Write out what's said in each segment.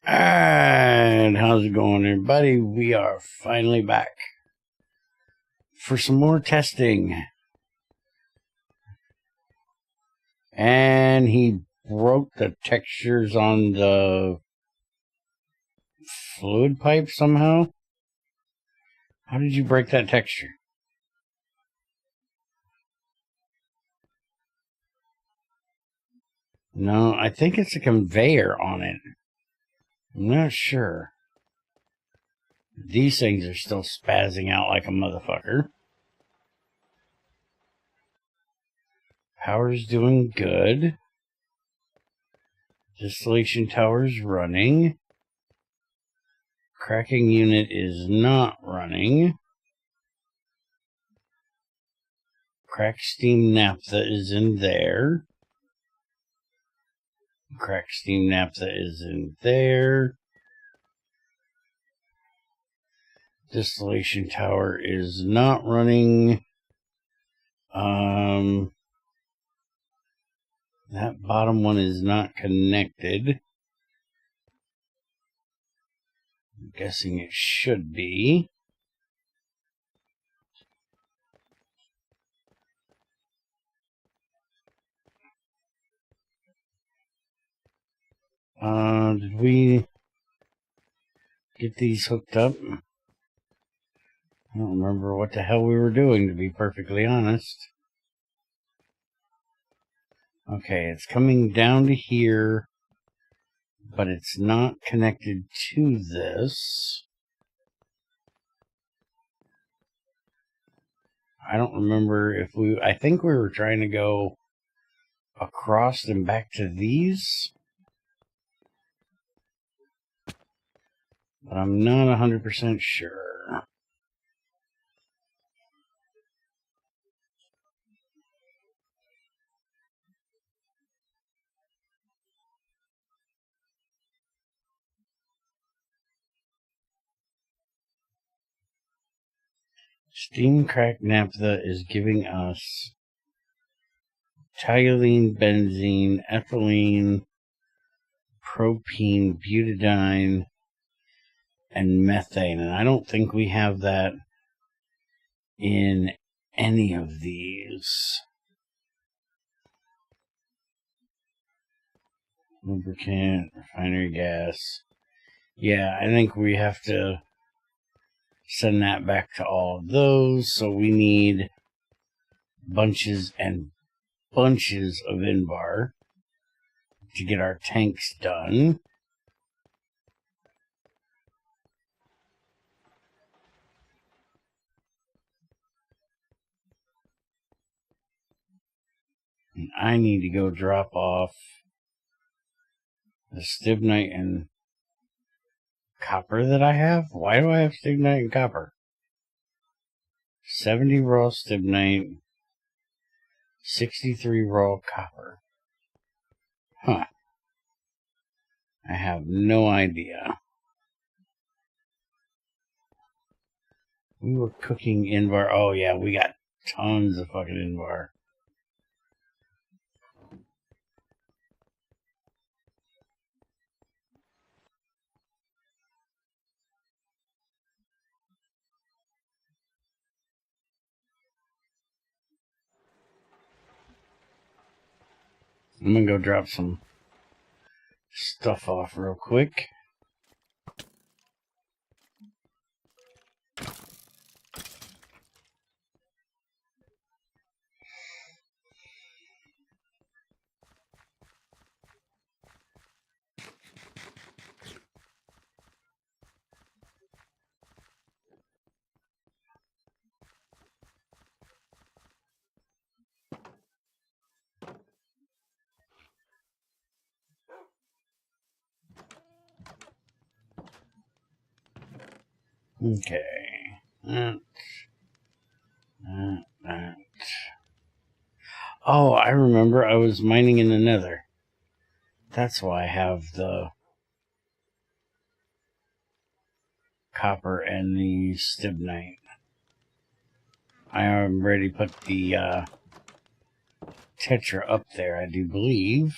And how's it going, everybody? We are finally back for some more testing. And he broke the textures on the fluid pipe somehow. How did you break that texture? No, I think it's a conveyor on it. I'm not sure. These things are still spazzing out like a motherfucker. Power's doing good. Distillation tower's running. Cracking unit is not running. Crack steam naphtha is in there. Crack steam naphtha is in there. Distillation tower is not running. That bottom one is not connected. I'm guessing it should be. Did we get these hooked up? I don't remember what the hell we were doing, to be perfectly honest. Okay, it's coming down to here, but it's not connected to this. I don't remember if I think we were trying to go across and back to these. But I'm not 100% sure. Steam cracked naphtha is giving us toluene, benzene, ethylene, propene, butadiene, and methane. And I don't think we have that in any of these. Lubricant, refinery gas. Yeah, I think we have to send that back to all of those. So we need bunches and bunches of Invar to get our tanks done. And I need to go drop off the stibnite and copper that I have. Why do I have stibnite and copper? 70 raw stibnite, 63 raw copper. Huh. I have no idea. We were cooking Invar. Oh yeah, we got tons of fucking Invar. I'm gonna go drop some stuff off real quick. Okay. Oh, I remember. I was mining in the Nether. That's why I have the copper and the stibnite. I already put the tetra up there, I do believe.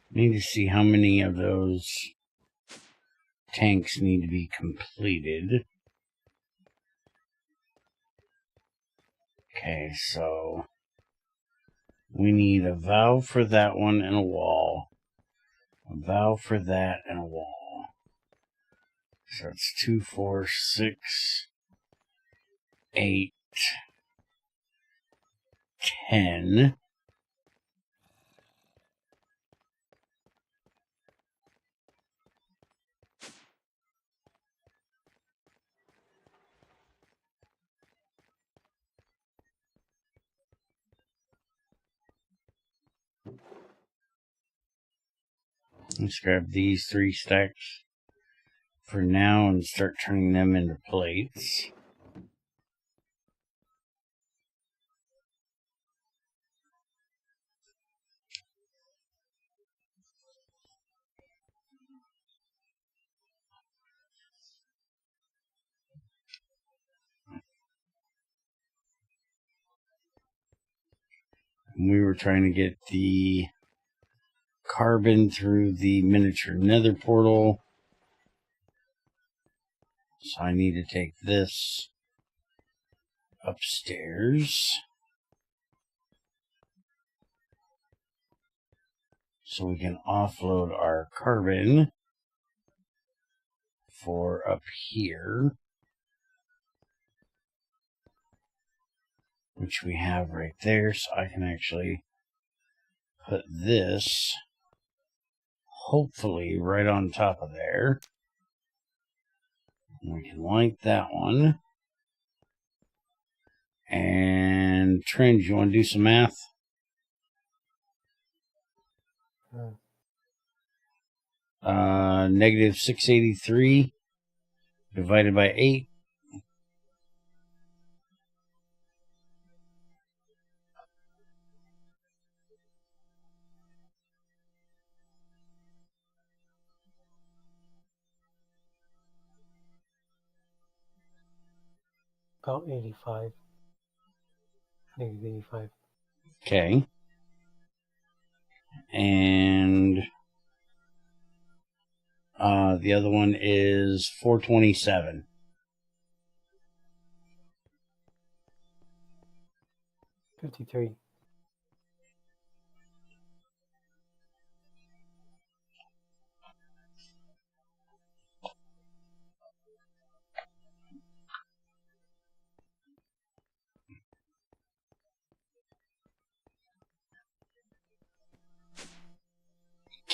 Need to see how many of those tanks need to be completed. Okay, so we need a valve for that one and a wall. A valve for that and a wall. So it's 2, 4, 6, 8, 10. Let's grab these 3 stacks for now and start turning them into plates. We were trying to get the carbon through the miniature nether portal. So I need to take this upstairs so we can offload our carbon for up here, which we have right there. So I can actually put this hopefully right on top of there. And we can light that one. And Trent, you want to do some math? Negative 683 divided by 8. About 85. Negative 85. Okay. And the other one is 427. 53.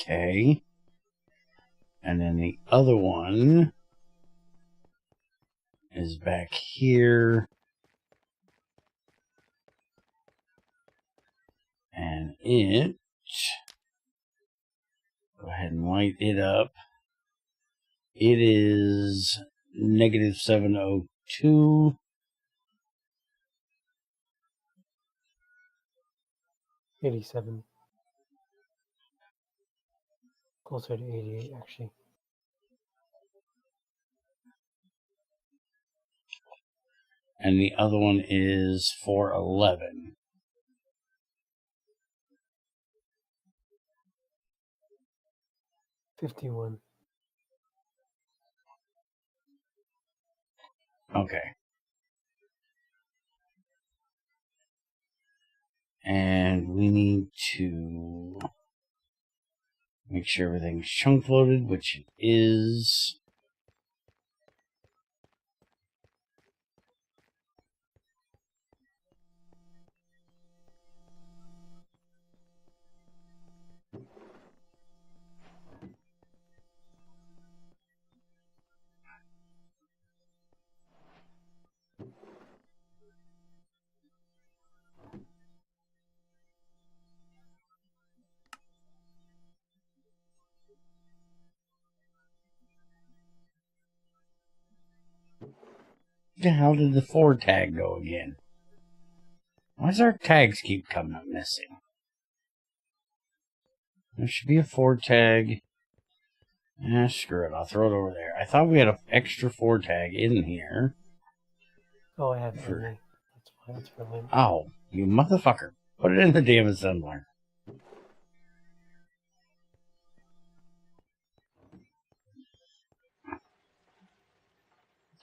Okay. And then the other one is back here. And it, go ahead and light it up. It is negative 702. 87. Closer to 88, actually. And the other one is 411. 51. Okay. And we need to make sure everything's chunk loaded, which it is. the hell did the 4 tag go again? Why does our tags keep coming up missing? There should be a 4 tag. Screw it. I'll throw it over there. I thought we had an extra 4 tag in here. Oh, I have for me. That's fine. That's for Lynn. Oh, you motherfucker. Put it in the damn assembler.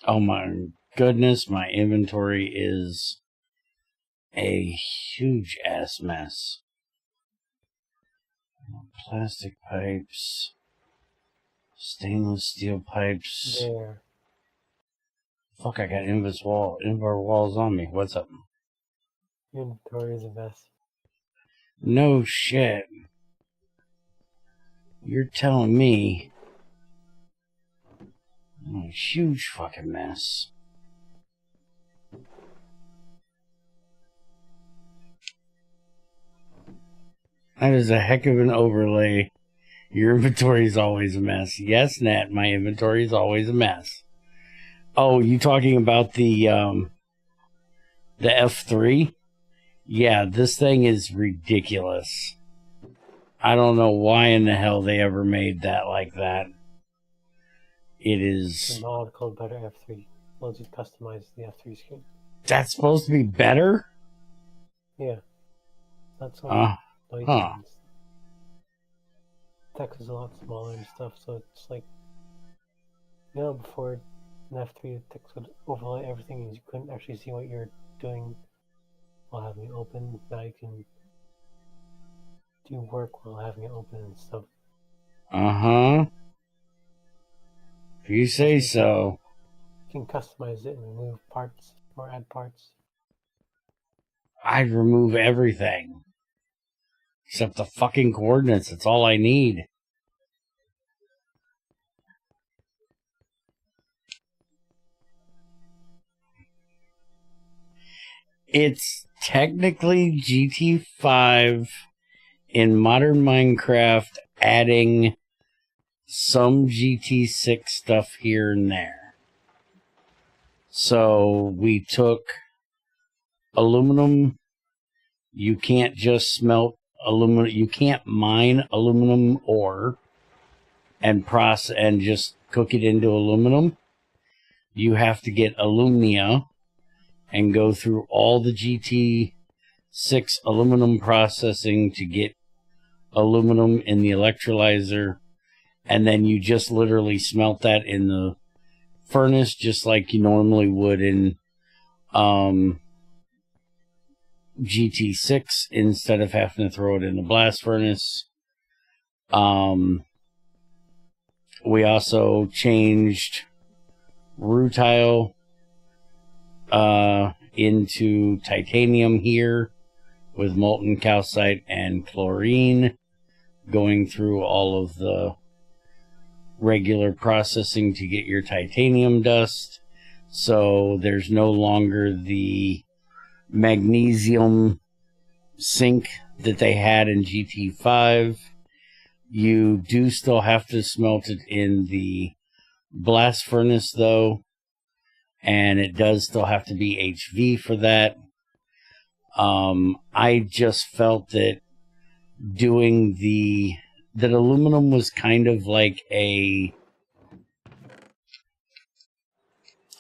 Oh my goodness, my inventory is a huge ass mess. Plastic pipes, stainless steel pipes. There. Fuck, I got invar walls on me. What's up? Your inventory is a mess. No shit. You're telling me. Oh, huge fucking mess. That is a heck of an overlay. Your inventory is always a mess. Yes, Nat, my inventory is always a mess. Oh, you talking about the F3? Yeah, this thing is ridiculous. I don't know why in the hell they ever made that like that. It is... It's a mod called Better F3. Once you customize the F3 screen. That's supposed to be better? Yeah. That's all. Huh. Text is a lot smaller and stuff, so it's like... You know, before in F3, the text would overlay everything and you couldn't actually see what you're doing while having it open. Now you can do work while having it open and stuff. Uh-huh. If you say so. You can customize it and remove parts or add parts. I'd remove everything. Except the fucking coordinates. That's all I need. It's technically GT5 in modern Minecraft, adding some GT6 stuff here and there. So we took aluminum. You can't just smelt aluminum. You can't mine aluminum ore and process and just cook it into aluminum. You have to get alumnia and go through all the GT6 aluminum processing to get aluminum in the electrolyzer, and then you just literally smelt that in the furnace just like you normally would in GT6 instead of having to throw it in the blast furnace. We also changed rutile into titanium here with molten calcite and chlorine, going through all of the regular processing to get your titanium dust. So there's no longer the magnesium sink that they had in GT5. You do still have to smelt it in the blast furnace though, and it does still have to be HV for that. I just felt that that aluminum was kind of like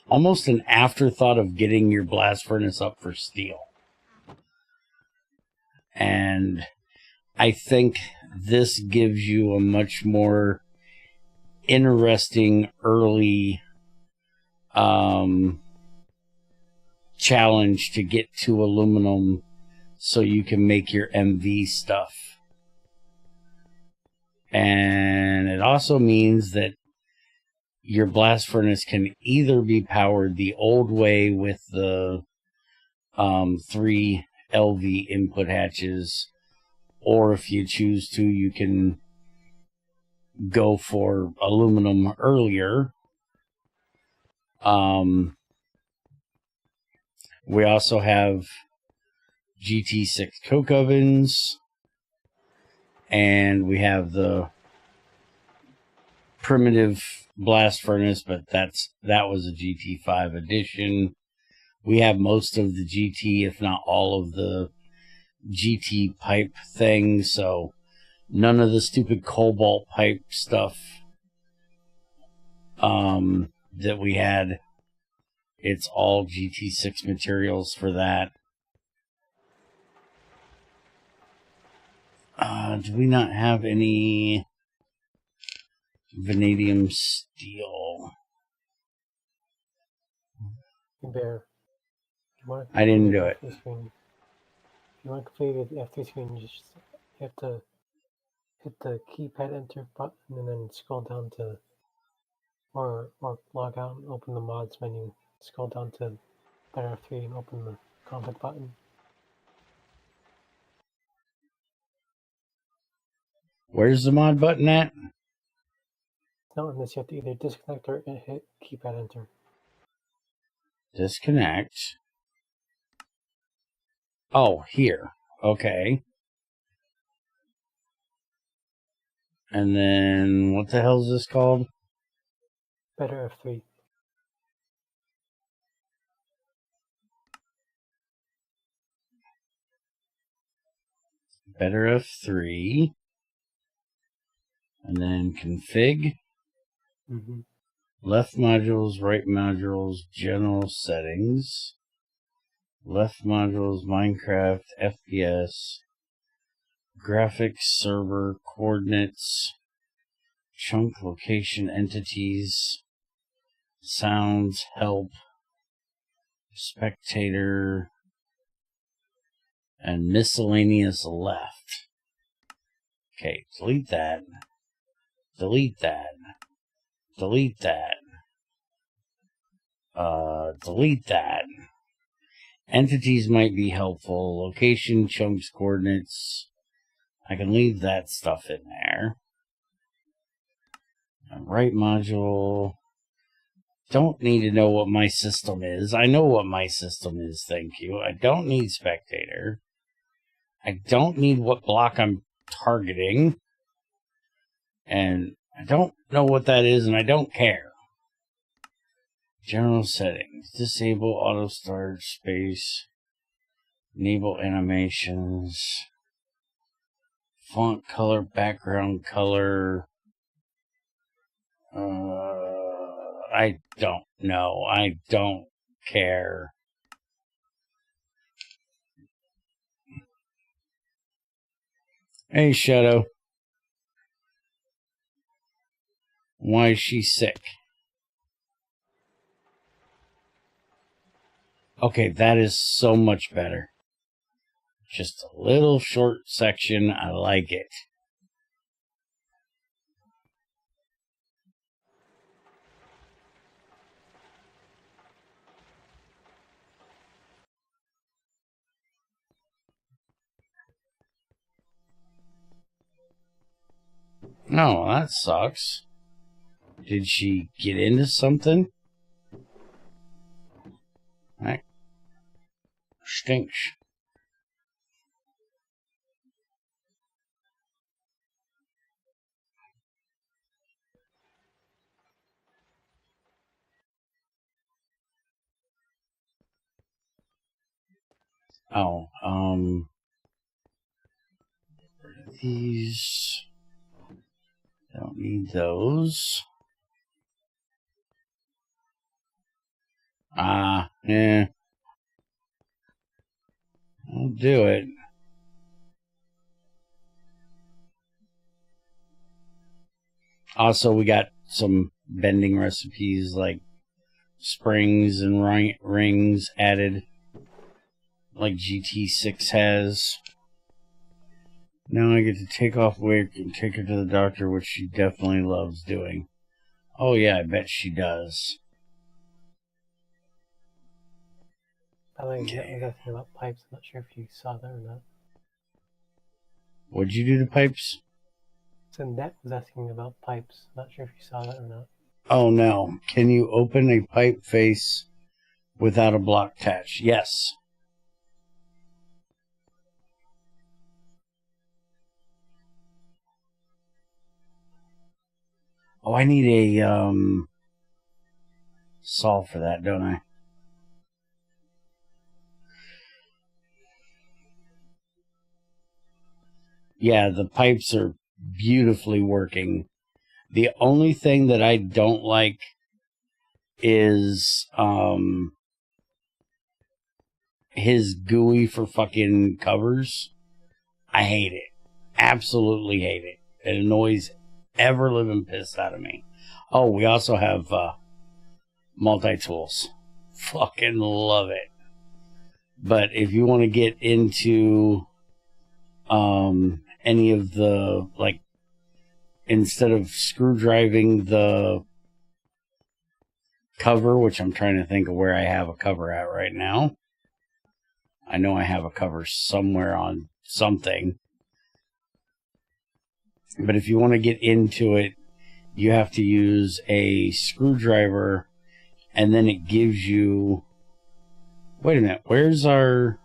almost an afterthought of getting your blast furnace up for steel. And I think this gives you a much more interesting early challenge to get to aluminum so you can make your MV stuff. And it also means that your blast furnace can either be powered the old way with the 3 LV input hatches, or if you choose to, you can go for aluminum earlier. We also have GT6 coke ovens, and we have the primitive blast furnace, but that was a GT5 edition. We have most of the GT, if not all of the GT pipe things, so none of the stupid cobalt pipe stuff that we had. It's all GT6 materials for that. Do we not have any vanadium steel? Bear. I didn't do it. If you want to complete the F3 screen, you have to hit the keypad enter button and then scroll down to, or log out and open the mods menu. Scroll down to Better F3 and open the config button. Where's the mod button at? Now on this, you have to either disconnect or hit keypad enter. Disconnect. Oh, here. Okay. And then, what the hell is this called? Better F3. Better F3. And then config. Mm-hmm. Left modules, right modules, general settings. Left modules, Minecraft, FPS. Graphics, server, coordinates. Chunk, location, entities. Sounds, help. Spectator. And miscellaneous left. Okay, delete that. Delete that. Delete that. Delete that. Entities might be helpful. Location, chunks, coordinates. I can leave that stuff in there. Right module. Don't need to know what my system is. I know what my system is, thank you. I don't need spectator. I don't need what block I'm targeting. And I don't know what that is, and I don't care. General settings. Disable auto start space. Enable animations. Font color, background color. I don't know. I don't care. Hey, Shadow. Why is she sick? Okay, that is so much better. Just a little short section. I like it. No, that sucks. Did she get into something? That stinks. Oh, these. Don't need those. Yeah. I'll do it. Also, we got some bending recipes like springs and rings added, like GT6 has. Now I get to take off work and take her to the doctor, which she definitely loves doing. Oh yeah, I bet she does. By the way, I was asking about pipes. I'm not sure if you saw that or not. What'd you do to pipes? So Net was asking about pipes. Not sure if you saw that or not. Oh no. Can you open a pipe face without a block attached? Yes. Oh, I need a saw for that, don't I? Yeah, the pipes are beautifully working. The only thing that I don't like is his GUI for fucking covers. I hate it. Absolutely hate it. It annoys ever living piss out of me. Oh, we also have multi-tools. Fucking love it. But if you want to get into any of the, like, instead of screwdriving the cover, which I'm trying to think of where I have a cover at right now. I know I have a cover somewhere on something. But if you want to get into it, you have to use a screwdriver, and then it gives you... Wait a minute, where's our...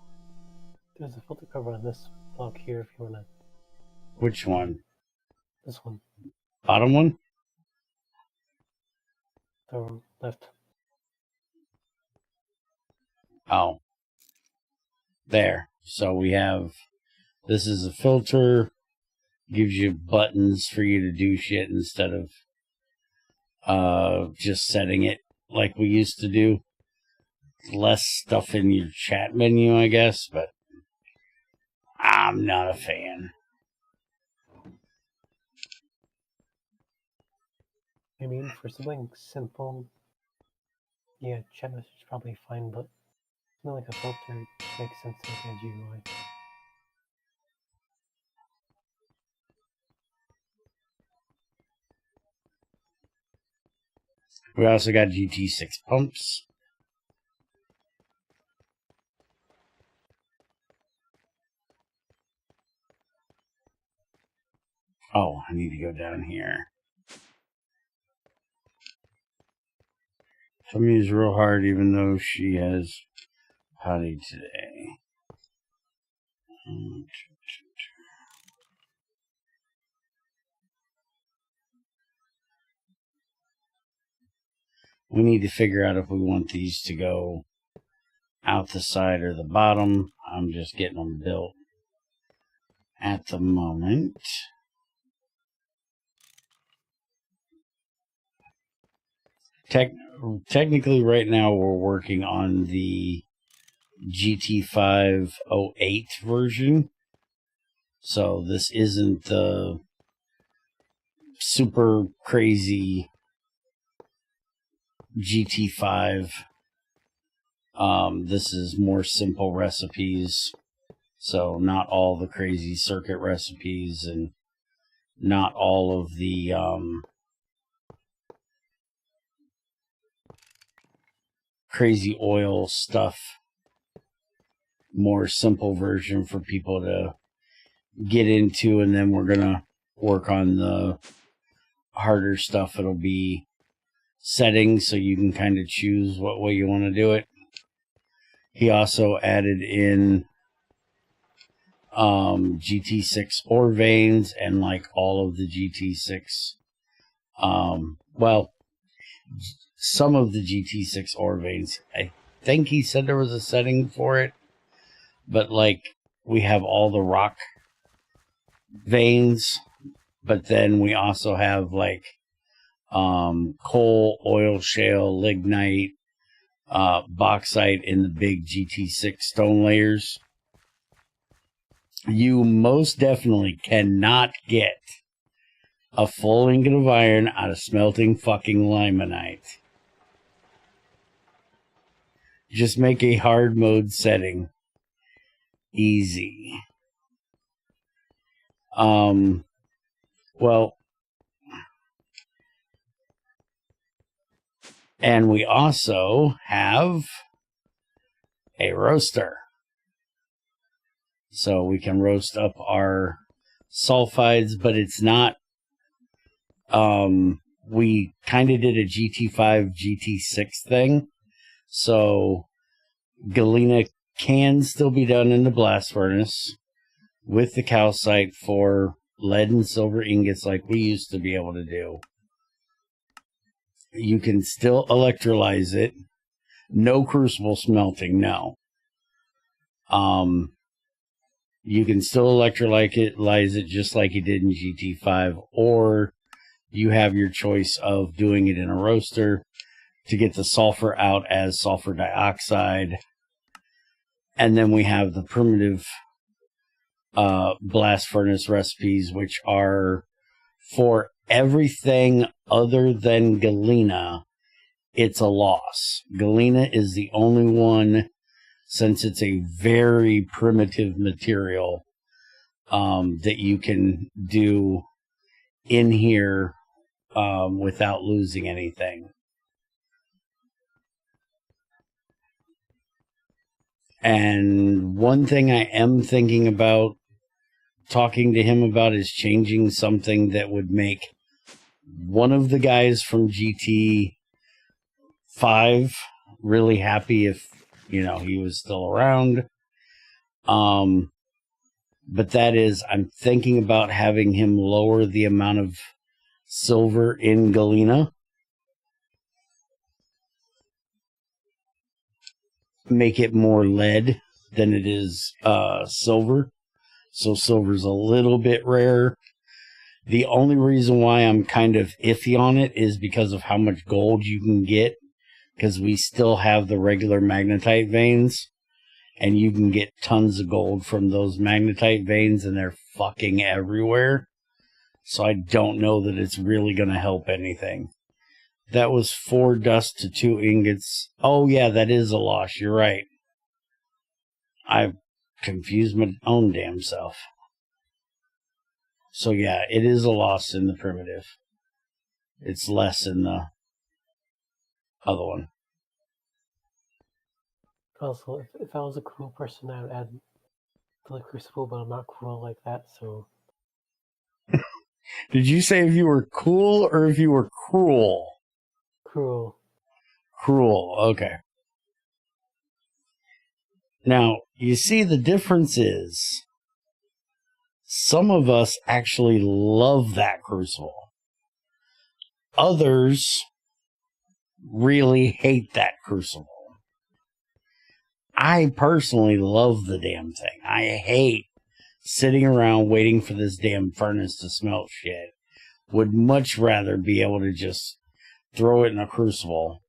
There's a filter cover on this block here if you want to... Which one? This one. Bottom one? The left. Oh. There. So we have... This is a filter. Gives you buttons for you to do shit instead of just setting it like we used to do. Less stuff in your chat menu, I guess, but I'm not a fan. I mean, for something simple, yeah, chat message is probably fine, but something like a filter makes sense to make as GUI. We also got GT6 pumps. Oh, I need to go down here. Tommy's real hard even though she has potty today. We need to figure out if we want these to go out the side or the bottom. I'm just getting them built at the moment. Technically, right now, we're working on the GT508 version. So this isn't the super crazy GT5. This is more simple recipes. So not all the crazy circuit recipes and not all of the crazy oil stuff. More simple version for people to get into, and then we're gonna work on the harder stuff. It'll be settings, so you can kind of choose what way you want to do it. He also added in GT6 ore veins and like all of the GT6 well, some of the GT6 ore veins. I think he said there was a setting for it, but like we have all the rock veins, but then we also have like coal, oil, shale, lignite, bauxite in the big GT6 stone layers. You most definitely cannot get a full ingot of iron out of smelting fucking limonite. Just make a hard mode setting easy. Well, and we also have a roaster. So we can roast up our sulfides, but it's not, we kind of did a GT5, GT6 thing. So galena can still be done in the blast furnace with the calcite for lead and silver ingots like we used to be able to do. you can still electrolyze it. No crucible smelting, no. You can still electrolyze it just like you did in GT5, or you have your choice of doing it in a roaster to get the sulfur out as sulfur dioxide. And then we have the primitive blast furnace recipes, which are for everything other than galena. It's a loss. Galena is the only one, since it's a very primitive material, that you can do in here without losing anything. And one thing I am thinking about talking to him about is changing something that would make one of the guys from GT5 really happy if, he was still around. But that is, I'm thinking about having him lower the amount of silver in galena. Make it more lead than it is silver. So silver's a little bit rare. The only reason why I'm kind of iffy on it is because of how much gold you can get, because we still have the regular magnetite veins, and you can get tons of gold from those magnetite veins, and they're fucking everywhere. So I don't know that it's really going to help anything. That was 4 dust to 2 ingots. Oh, yeah, that is a loss. You're right. I've confused my own damn self. So, yeah, it is a loss in the primitive. It's less in the other one. Also, if I was a cruel person, I would add to the crucible, but I'm not cruel like that, so... Did you say if you were cool or if you were cruel? Cruel. Cruel, okay. Now, you see, the difference is some of us actually love that crucible. Others really hate that crucible. I personally love the damn thing. I hate sitting around waiting for this damn furnace to smelt shit. Would much rather be able to just throw it in a crucible.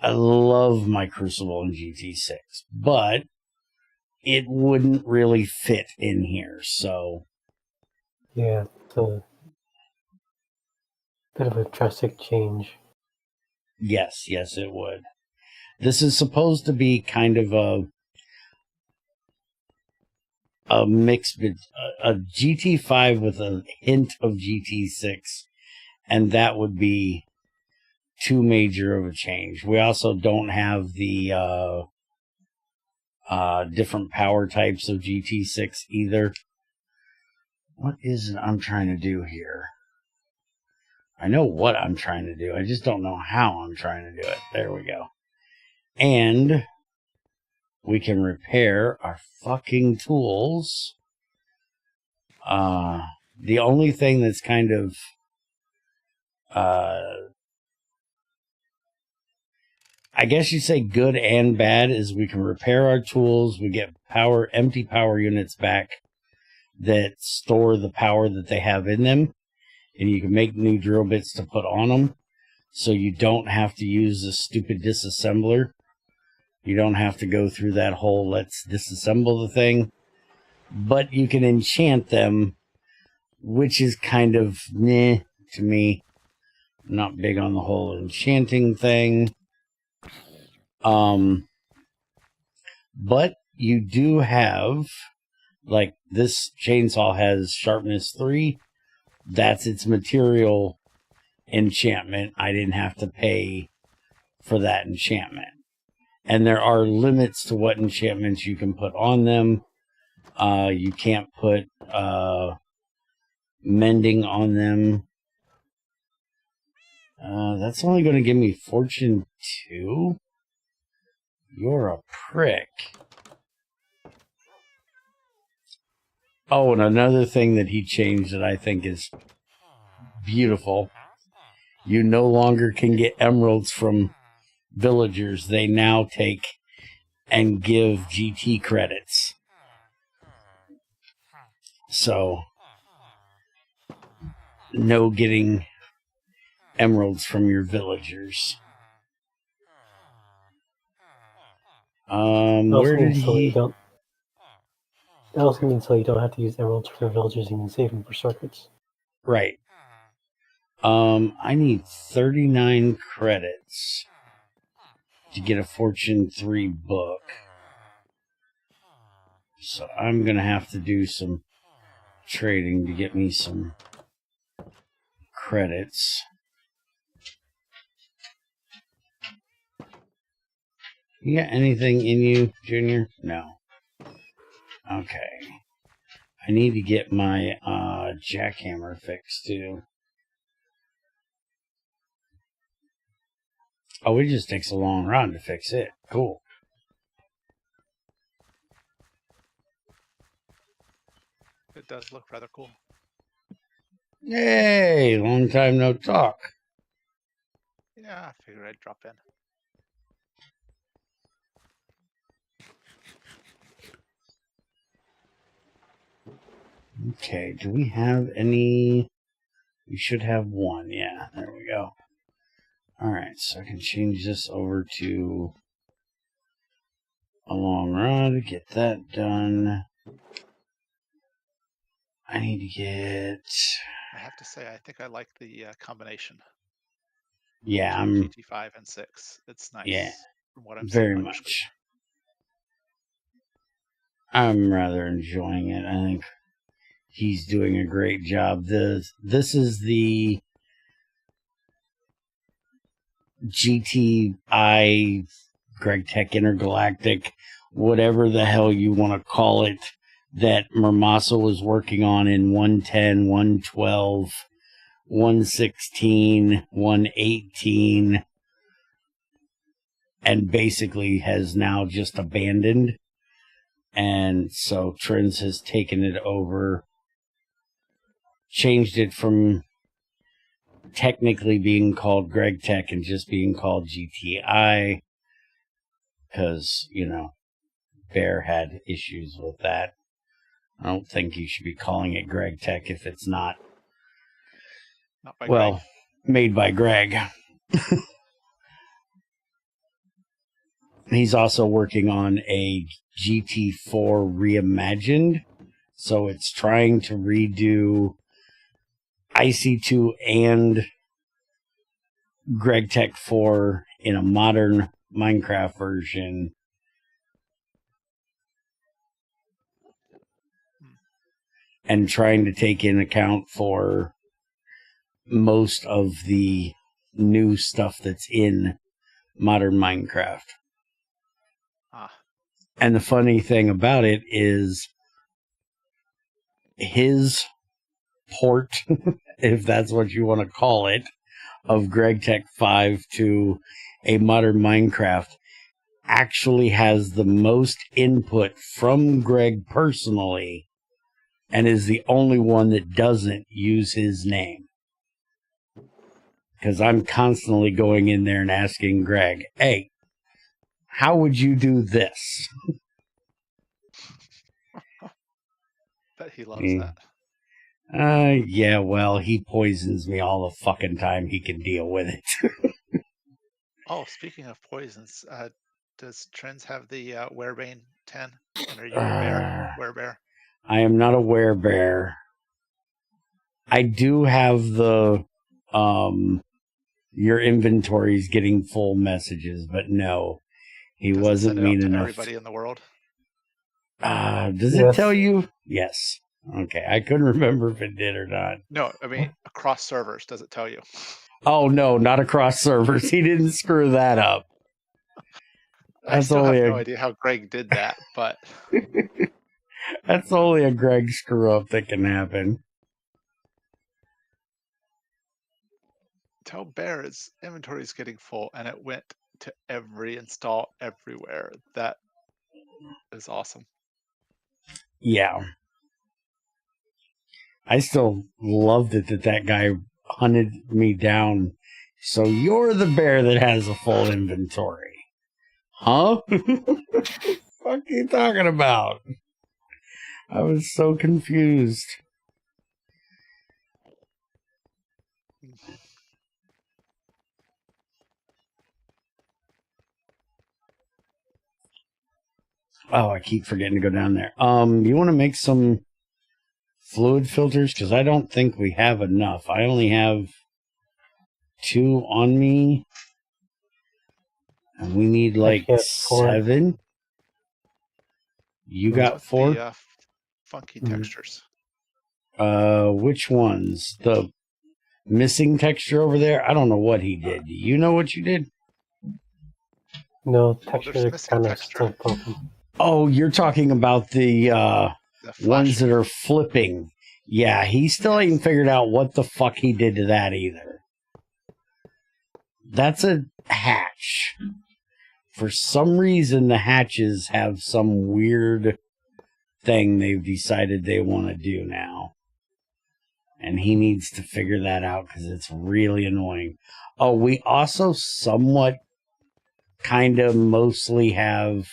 I love my crucible in GT6, but it wouldn't really fit in here, so... Yeah, it's a bit of a drastic change. Yes, it would. This is supposed to be kind of a mix, a GT5 with a hint of GT6, and that would be too major of a change. We also don't have the different power types of GT6 either. What is it I'm trying to do here? I know what I'm trying to do. I just don't know how I'm trying to do it. There we go. And we can repair our fucking tools. The only thing that's kind of I guess you say good and bad is we can repair our tools. We get empty power units back that store the power that they have in them. And you can make new drill bits to put on them. So you don't have to use a stupid disassembler. You don't have to go through that whole let's disassemble the thing. But you can enchant them, which is kind of meh to me. I'm not big on the whole enchanting thing. But you do have, like, this chainsaw has sharpness 3. That's its material enchantment. I didn't have to pay for that enchantment. And there are limits to what enchantments you can put on them. You can't put mending on them. That's only going to give me Fortune 2? You're a prick. Oh, and another thing that he changed that I think is beautiful You no longer can get emeralds from villagers. They now take and give GT credits. So, no getting emeralds from your villagers. Where did he... That also means so you don't have to use emeralds for villagers, you can save them for circuits. Right. I need 39 credits to get a Fortune 3 book. So I'm going to have to do some trading to get me some credits. You got anything in you, Junior? No. Okay. I need to get my jackhammer fixed, too. Oh, it just takes a long run to fix it. Cool. It does look rather cool. Yay! Long time no talk. Yeah, I figured I'd drop in. Okay, do we have any... We should have one. Yeah, there we go. Alright, so I can change this over to a long run, get that done. I need to get... I have to say, I think I like the combination. Yeah, I'm... GT5 and 6. It's nice. Yeah, from what I'm very seeing much. I'm rather enjoying it. I think he's doing a great job. This is the GTI GregTech Intergalactic, whatever the hell you want to call it, that Mermasa was working on in 110, 112, 116, 118, and basically has now just abandoned. And so Trends has taken it over, changed it from technically being called GregTech and just being called GTI, because, you know, Bear had issues with that. I don't think you should be calling it GregTech if it's not by Greg. Made by Greg. He's also working on a GT4 reimagined, so it's trying to redo IC2 and GregTech 4 in a modern Minecraft version. And trying to take in account for most of the new stuff that's in modern Minecraft. And the funny thing about it is his port, if that's what you want to call it, of GregTech 5 to a modern Minecraft actually has the most input from Greg personally, and is the only one that doesn't use his name. Because I'm constantly going in there and asking Greg, hey, how would you do this? Bet he loves that. Yeah, well, he poisons me all the fucking time he can deal with it. Oh, speaking of poisons, does Trends have the Werebane 10? And are you a werebear? I am not a werebear. I do have the your inventory's getting full messages, but no, he wasn't mean enough. Everybody in the world. Does it tell you? Yes. Okay, I couldn't remember if it did or not. No, I mean across servers. Does it tell you? Oh no, not across servers. He didn't screw that up. I still have no idea how Greg did that, but that's only a Greg screw up that can happen. Tell Bear his inventory is getting full, and it went to every install everywhere. That is awesome. Yeah. I still loved it that guy hunted me down So you're the bear that has a full inventory. Huh? What the fuck are you talking about? I was so confused. Oh, I keep forgetting to go down there. You want to make some fluid filters? Because I don't think we have enough. I only have 2 on me. And we need like 7. You got 4? The funky textures. Which ones? The missing texture over there? I don't know what he did. Do you know what you did? No, textures are kind of still broken. Oh, you're talking about the ones that are flipping. Yeah, he still ain't figured out what the fuck he did to that either. That's a hatch. For some reason, the hatches have some weird thing they've decided they want to do now. And he needs to figure that out because it's really annoying. Oh, we also somewhat kind of mostly have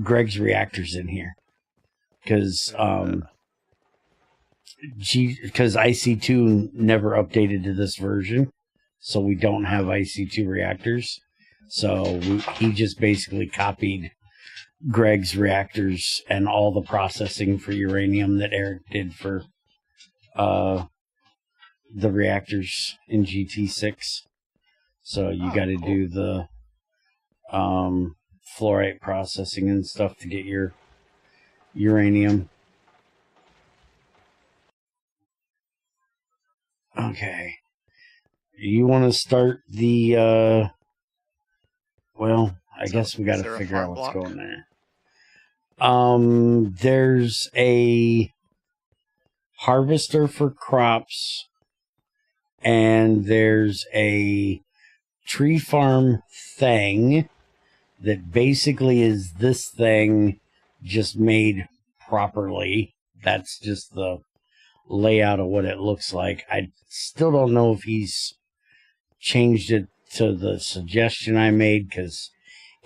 Greg's reactors in here. Because IC2 never updated to this version. So we don't have IC2 reactors. So he just basically copied Greg's reactors and all the processing for uranium that Eric did for the reactors in GT6. So you got to do the fluorite processing and stuff to get your uranium. Okay. You want to start the well, I guess we got to figure out what's going there. There's a harvester for crops, and there's a tree farm thing that basically is this thing just made properly. That's just the layout of what it looks like. I still don't know if he's changed it to the suggestion I made, because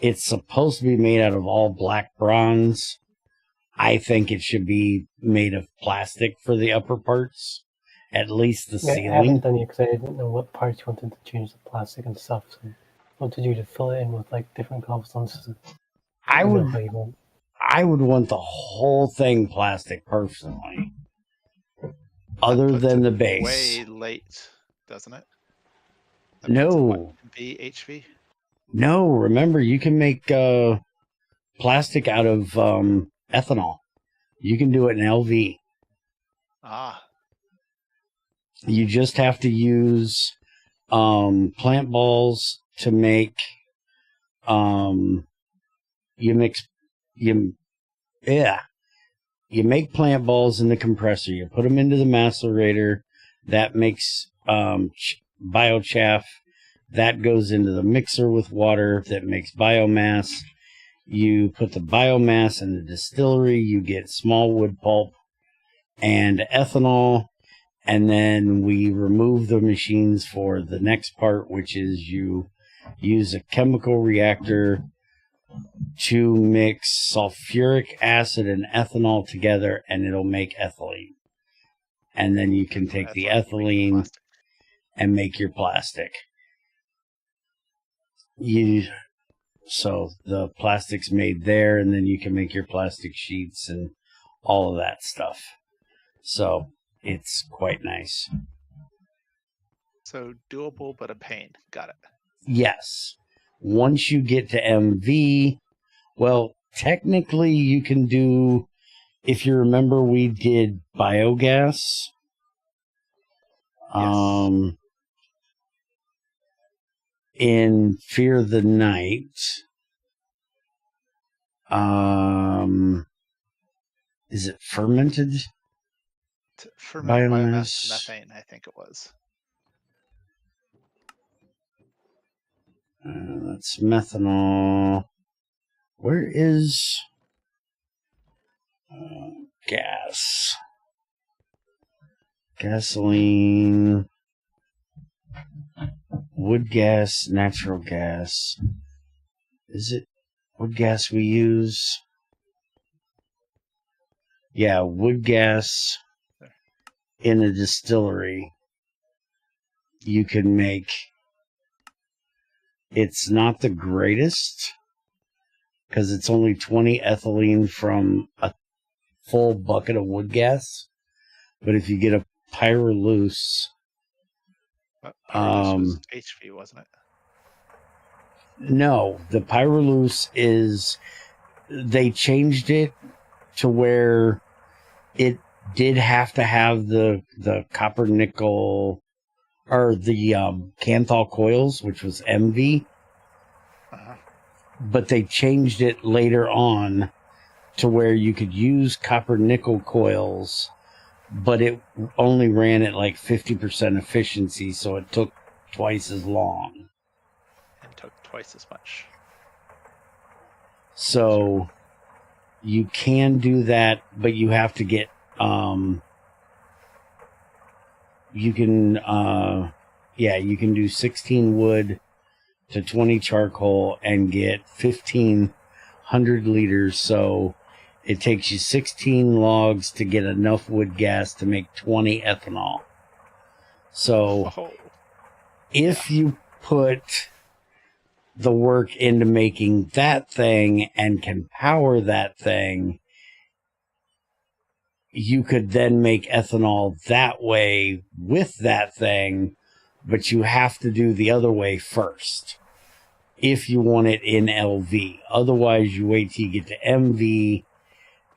it's supposed to be made out of all black bronze. I think it should be made of plastic for the upper parts, at least the ceiling. I haven't done it because I didn't know what parts you wanted to change the plastic and stuff. So I wanted you to fill it in with like different cobblestones. I would want the whole thing plastic personally, other than the base. Way late, doesn't it? No. VHV? No, remember, you can make plastic out of ethanol. You can do it in LV. You just have to use plant balls to make you make plant balls in the compressor. You put them into the macerator. That makes biochaff. That goes into the mixer with water that makes biomass. You put the biomass in the distillery. You get small wood pulp and ethanol. And then we remove the machines for the next part, which is you use a chemical reactor to mix sulfuric acid and ethanol together, and it'll make ethylene. And then you can take the ethylene and make your plastic. So the plastic's made there, and then you can make your plastic sheets and all of that stuff. So it's quite nice. So doable, but a pain. Got it. Yes. Once you get to MV, well, technically you can do, if you remember, we did biogas. Yes. In Fear of the Night. Is it fermented? Fermented biomass methane, I think it was. That's methanol. Where is gas? gasoline, wood gas, natural gas. Is it wood gas we use? Yeah, wood gas in a distillery. You can make. It's not the greatest because it's only 20 ethylene from a full bucket of wood gas. But if you get a Pyroluce, Pyroluce was HV, wasn't it? No, the Pyroluce is. They changed it to where it did have to have the copper nickel or the Canthal coils, which was MV. Uh-huh. But they changed it later on to where you could use copper nickel coils, but it only ran at like 50% efficiency, so it took twice as long. And took twice as much. So you can do that, but you have to get you can do 16 wood to 20 charcoal and get 1,500 liters. So it takes you 16 logs to get enough wood gas to make 20 ethanol. So if you put the work into making that thing and can power that thing, you could then make ethanol that way with that thing, but you have to do the other way first if you want it in LV. Otherwise, you wait till you get to MV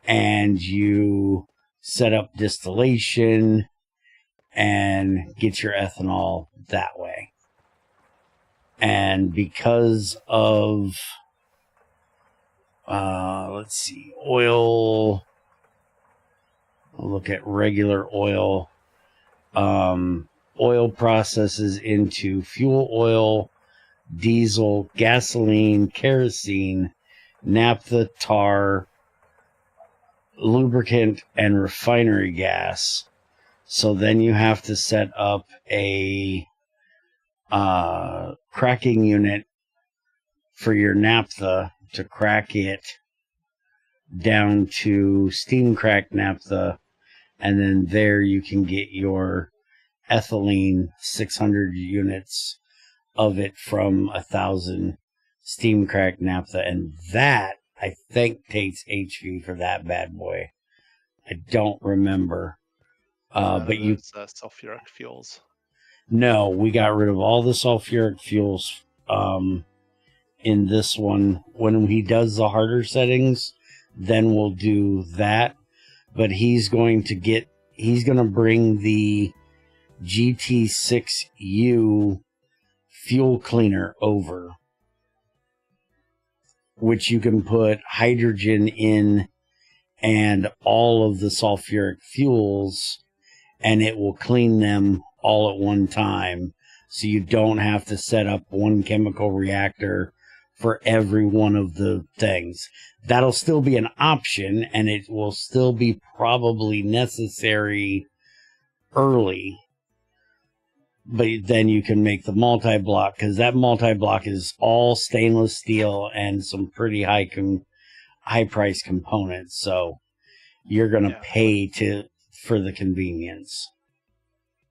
and you set up distillation and get your ethanol that way. And because of, oil, I'll look at regular oil. Oil processes into fuel oil, diesel, gasoline, kerosene, naphtha, tar, lubricant, and refinery gas. So then you have to set up a cracking unit for your naphtha to crack it down to steam cracked naphtha, and then there you can get your ethylene, 600 units of it from 1,000 steam cracked naphtha, and that I think takes HV for that bad boy. I don't remember, but you sulfuric fuels. No, we got rid of all the sulfuric fuels in this one. When he does the harder settings, then we'll do that. But he's going to bring the GT6U fuel cleaner over, which you can put hydrogen in and all of the sulfuric fuels, and it will clean them all at one time, so you don't have to set up one chemical reactor for every one of the things. That'll still be an option, and it will still be probably necessary early, but then you can make the multi-block, because that multi-block is all stainless steel and some pretty high price components, so you're going to pay for the convenience.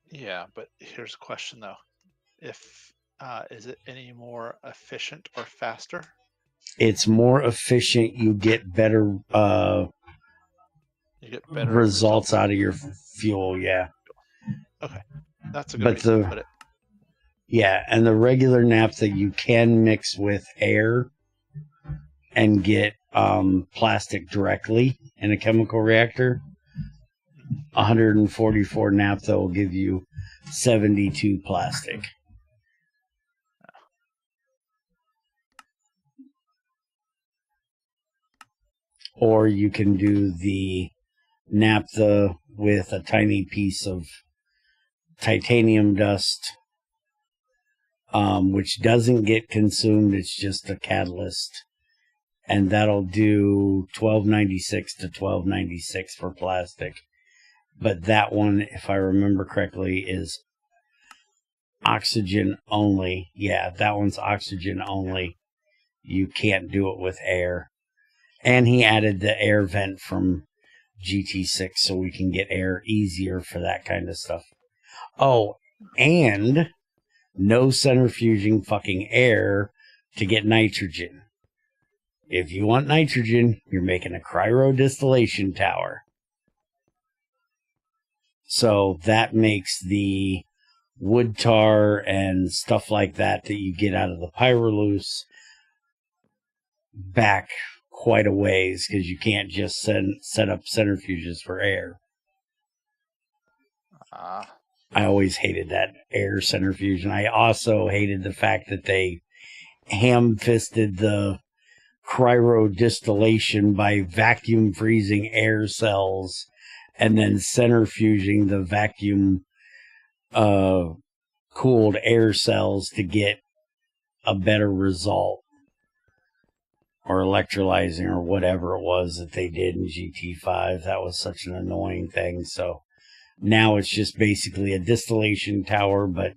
Yeah, but here's a question though: is it any more efficient or faster? It's more efficient. You get better, results out of your fuel. Yeah. Okay, that's a good reason to put it. Yeah, and the regular naphtha you can mix with air and get plastic directly in a chemical reactor. 144 naphtha will give you 72 plastic. Or you can do the naphtha with a tiny piece of titanium dust, which doesn't get consumed. It's just a catalyst. And that'll do 1296 to 1296 for plastic. But that one, if I remember correctly, is oxygen only. Yeah, that one's oxygen only. You can't do it with air. And he added the air vent from GT6 so we can get air easier for that kind of stuff. Oh, and no centrifuging fucking air to get nitrogen. If you want nitrogen, you're making a cryo-distillation tower. So that makes the wood tar and stuff like that you get out of the Pyroluce back quite a ways, because you can't just set up centrifuges for air. I always hated that air centrifuge, and I also hated the fact that they ham-fisted the cryo-distillation by vacuum freezing air cells and then centrifuging the vacuum cooled air cells to get a better result, or electrolyzing, or whatever it was that they did in GT5. That was such an annoying thing. So now it's just basically a distillation tower, but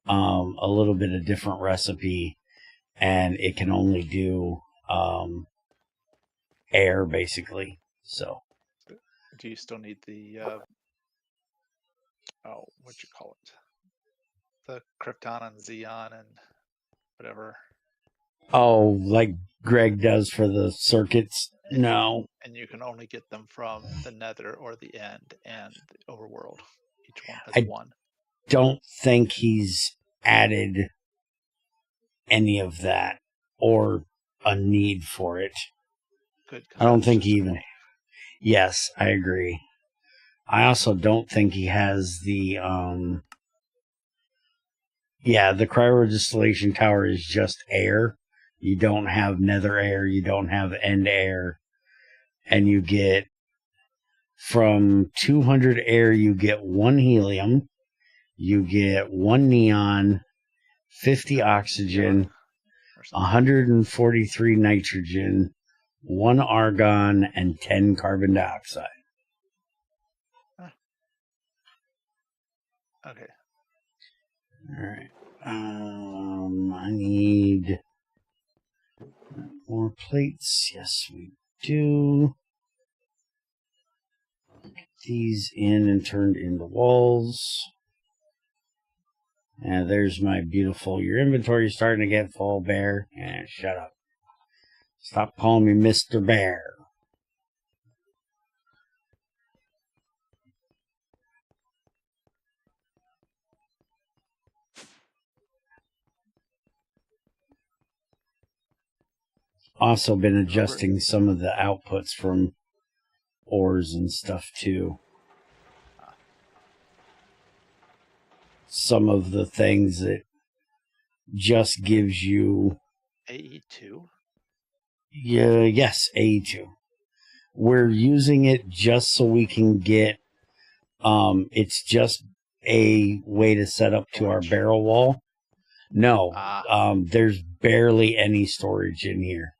a little bit of different recipe, and it can only do air, basically. So do you still need the what'd you call it? The Krypton and Xeon and whatever. Oh, like Greg does for the circuits? No. And you can only get them from the Nether or the End and the Overworld. Each one has one. Don't think he's added any of that or a need for it. Good. I don't think he even... Yes, I agree. I also don't think he has the... Yeah, the cryo-distillation tower is just air. You don't have nether air. You don't have end air. And you get... From 200 air, you get 1 helium. You get 1 neon, 50 oxygen, 143 nitrogen, 1 argon, and 10 carbon dioxide. Okay. All right. I need more plates. Yes, we do. Get these in and turned into walls. And there's my beautiful... Your inventory's starting to get full, Bear. Shut up. Stop calling me Mr. Bear. Also been adjusting some of the outputs from ores and stuff too. Some of the things that just gives you AE2. Yeah, yes, AE2. We're using it just so we can get it's just a way to set up to our barrel wall. No, there's barely any storage in here.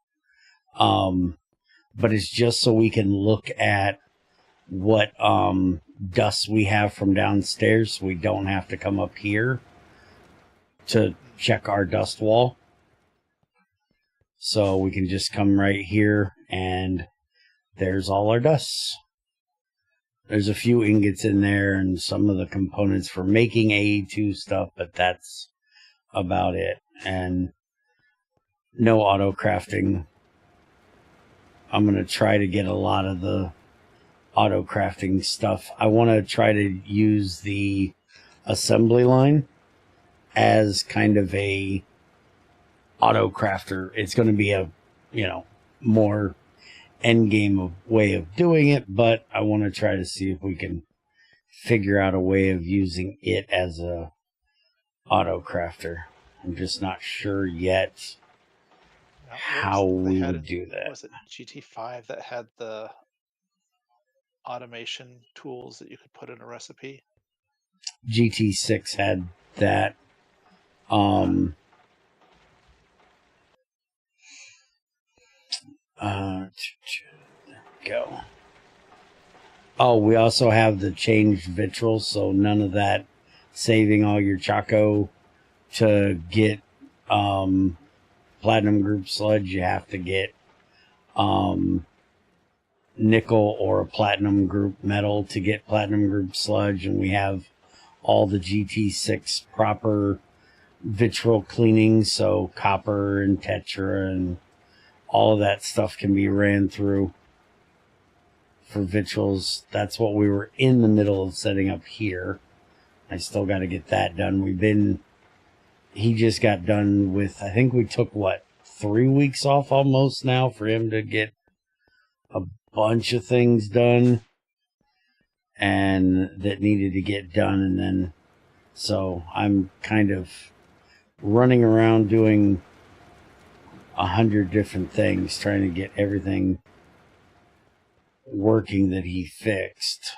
But it's just so we can look at what dust we have from downstairs, so we don't have to come up here to check our dust wall. So we can just come right here, and there's all our dust. There's a few ingots in there and some of the components for making AE2 stuff, but that's about it. And no auto crafting. I'm going to try to get a lot of the auto crafting stuff. I want to try to use the assembly line as kind of a auto crafter. It's going to be a, more end game way of doing it, but I want to try to see if we can figure out a way of using it as a auto crafter. I'm just not sure yet how we would do that. Was it GT5 that had the automation tools that you could put in a recipe? GT6 had that. There we go. Oh, we also have the changed vitriol, so none of that saving all your Chaco to get platinum group sludge. You have to get nickel or a platinum group metal to get platinum group sludge, and we have all the GT6 proper vitriol cleaning, so copper and tetra and all of that stuff can be ran through for vitriols. That's what we were in the middle of setting up here. I still got to get that done. He just got done with, I think we took 3 weeks off almost now for him to get a bunch of things done and that needed to get done. And then, so I'm kind of running around doing 100 different things, trying to get everything working that he fixed.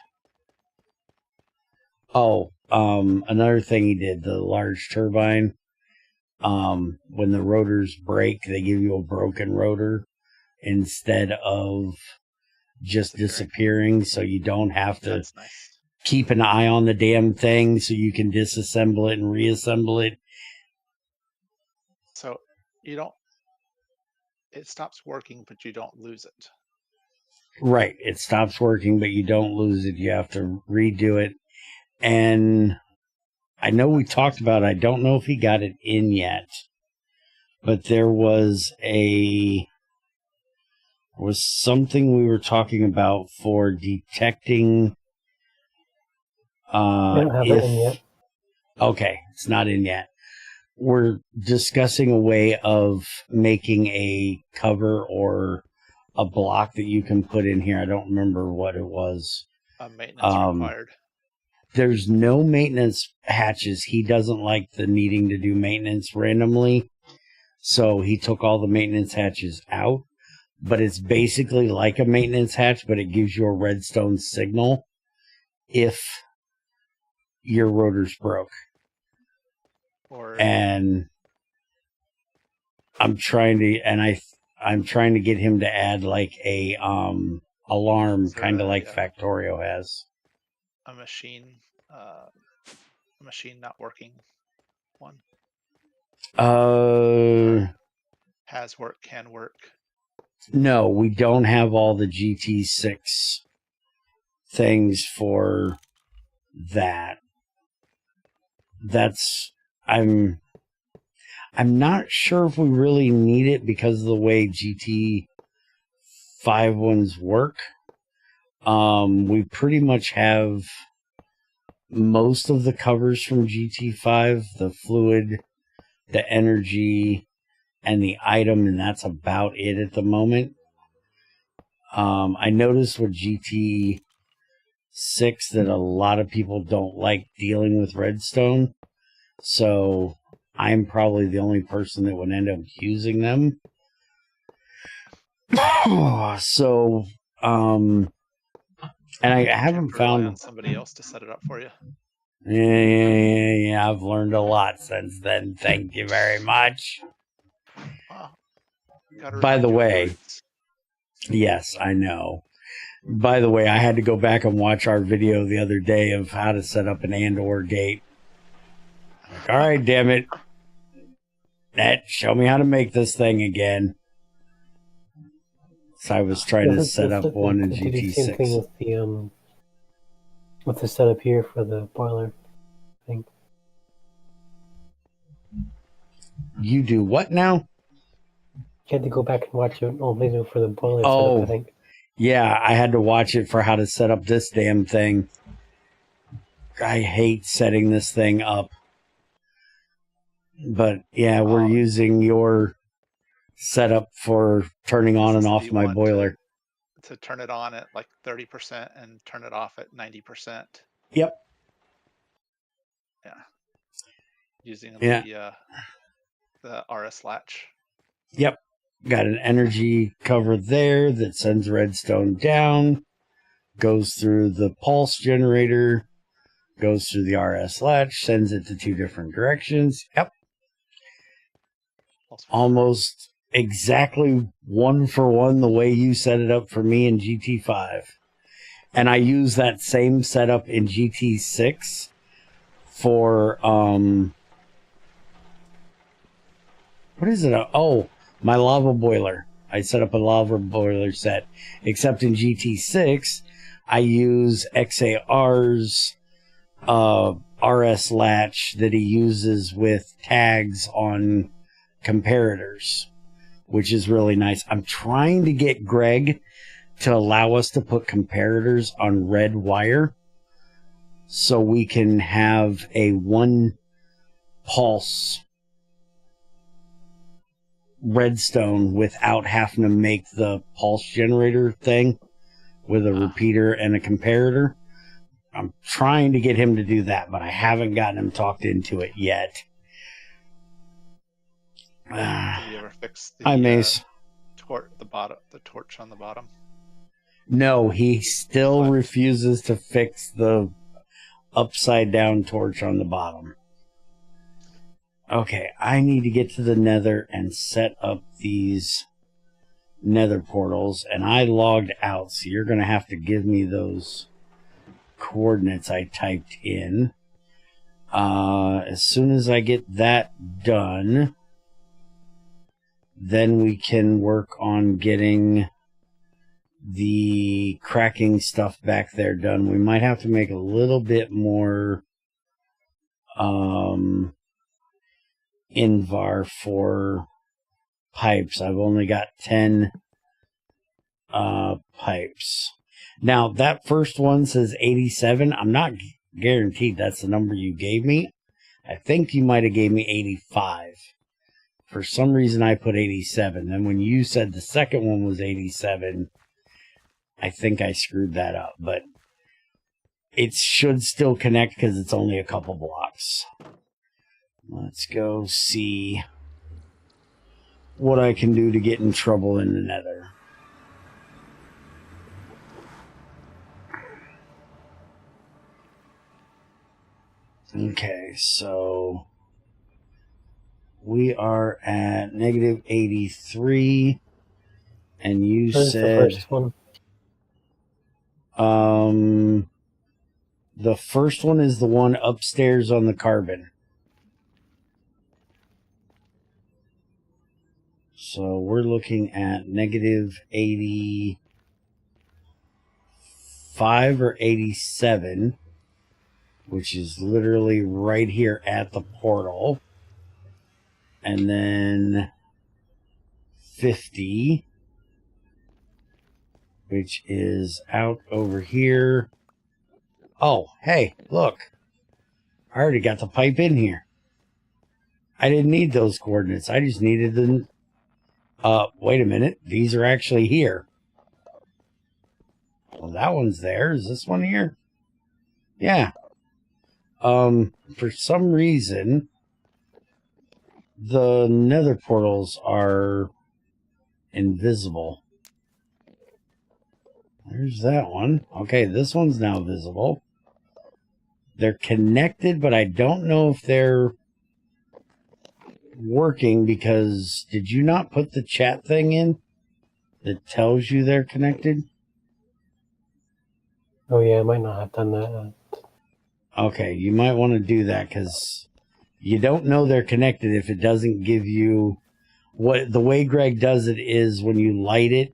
Oh, another thing he did, the large turbine, when the rotors break, they give you a broken rotor instead of just disappearing, so you don't have to keep an eye on the damn thing, so you can disassemble it and reassemble it. So it stops working, but you don't lose it. Right, it stops working, but you don't lose it. You have to redo it. And I know we talked about it. I don't know if he got it in yet, but there was something we were talking about for detecting. I don't have it in yet. Okay, it's not in yet. We're discussing a way of making a cover or a block that you can put in here. I don't remember what it was. Maintenance required. There's no maintenance hatches. He doesn't like the needing to do maintenance randomly. So he took all the maintenance hatches out. But it's basically like a maintenance hatch, but it gives you a redstone signal if your rotor's broke. And I'm trying to get him to add like a alarm, kind of like Factorio has. A machine not working one. Has work, can work. No, we don't have all the GT6 things for that. I'm not sure if we really need it because of the way GT5 ones work. We pretty much have most of the covers from GT5, the fluid, the energy, and the item, and that's about it at the moment. I noticed with GT6 that a lot of people don't like dealing with redstone, so I'm probably the only person that would end up using them. So, and I haven't found somebody else to set it up for you. Yeah, I've learned a lot since then. Thank you very much. Wow. By the way, yes, I know. By the way, I had to go back and watch our video the other day of how to set up an and/or gate. Like, all right, damn it. Net, show me how to make this thing again. So I was trying to set up one in GT6. Same thing with the setup here for the boiler thing. You do what now? You had to go back and watch an old video for the boiler setup, I think. Yeah, I had to watch it for how to set up this damn thing. I hate setting this thing up. But yeah, we're using your setup for turning on and off my boiler. To turn it on at like 30% and turn it off at 90%. Yep. Yeah. Using the RS latch. Yep. Got an energy cover there that sends redstone down, goes through the pulse generator, goes through the RS latch, sends it to two different directions. Yep. Almost exactly one for one the way you set it up for me in GT5. And I use that same setup in GT6 for, what is it? Oh, my lava boiler. I set up a lava boiler set. Except in GT6, I use XAR's RS latch that he uses with tags on comparators, which is really nice. I'm trying to get Greg to allow us to put comparators on red wire so we can have a 1 pulse redstone without having to make the pulse generator thing with a repeater and a comparator. I'm trying to get him to do that, but I haven't gotten him talked into it yet. Have you ever fixed the Hi, Mace. the torch on the bottom? No, he still refuses to fix the upside down torch on the bottom. Okay, I need to get to the nether and set up these nether portals, and I logged out, so you're going to have to give me those coordinates I typed in. As soon as I get that done, then we can work on getting the cracking stuff back there done. We might have to make a little bit more invar for pipes. I've only got 10 pipes. Now, that first one says 87. I'm not guaranteed that's the number you gave me. I think you might have gave me 85. For some reason, I put 87. Then when you said the second one was 87, I think I screwed that up. But it should still connect because it's only a couple blocks. Let's go see what I can do to get in trouble in the nether. Okay, so we are at negative 83, and you said the first one. The first one is the one upstairs on the carbon. So we're looking at negative 85 or 87, which is literally right here at the portal. And then 50, which is out over here. Oh, hey, look. I already got the pipe in here. I didn't need those coordinates. I just needed them. Wait a minute. These are actually here. Well, that one's there. Is this one here? Yeah. For some reason, the nether portals are invisible. There's that one. Okay, this one's now visible. They're connected, but I don't know if they're working because did you not put the chat thing in that tells you they're connected? Oh yeah, I might not have done that. Okay, you might want to do that because you don't know they're connected if it doesn't give you what the way Greg does it is when you light it,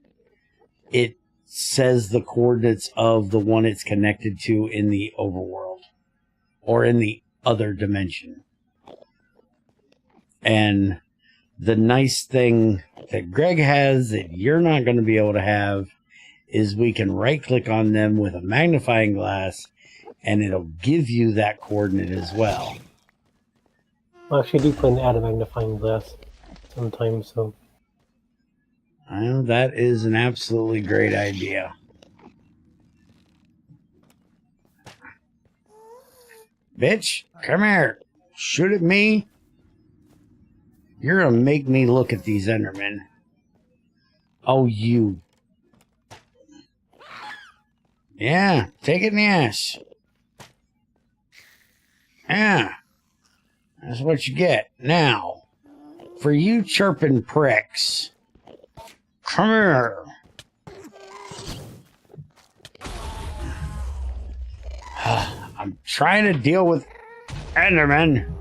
it says the coordinates of the one it's connected to in the overworld or in the other dimension. And the nice thing that Greg has that you're not going to be able to have is we can right click on them with a magnifying glass and it'll give you that coordinate as well. I actually do plan to add a magnifying glass sometime, so. Well, that is an absolutely great idea. Bitch, come here. Shoot at me. You're gonna make me look at these Endermen. Oh, you. Yeah, take it in the ass. Yeah. That's what you get. Now, for you chirping pricks, come here. I'm trying to deal with Enderman.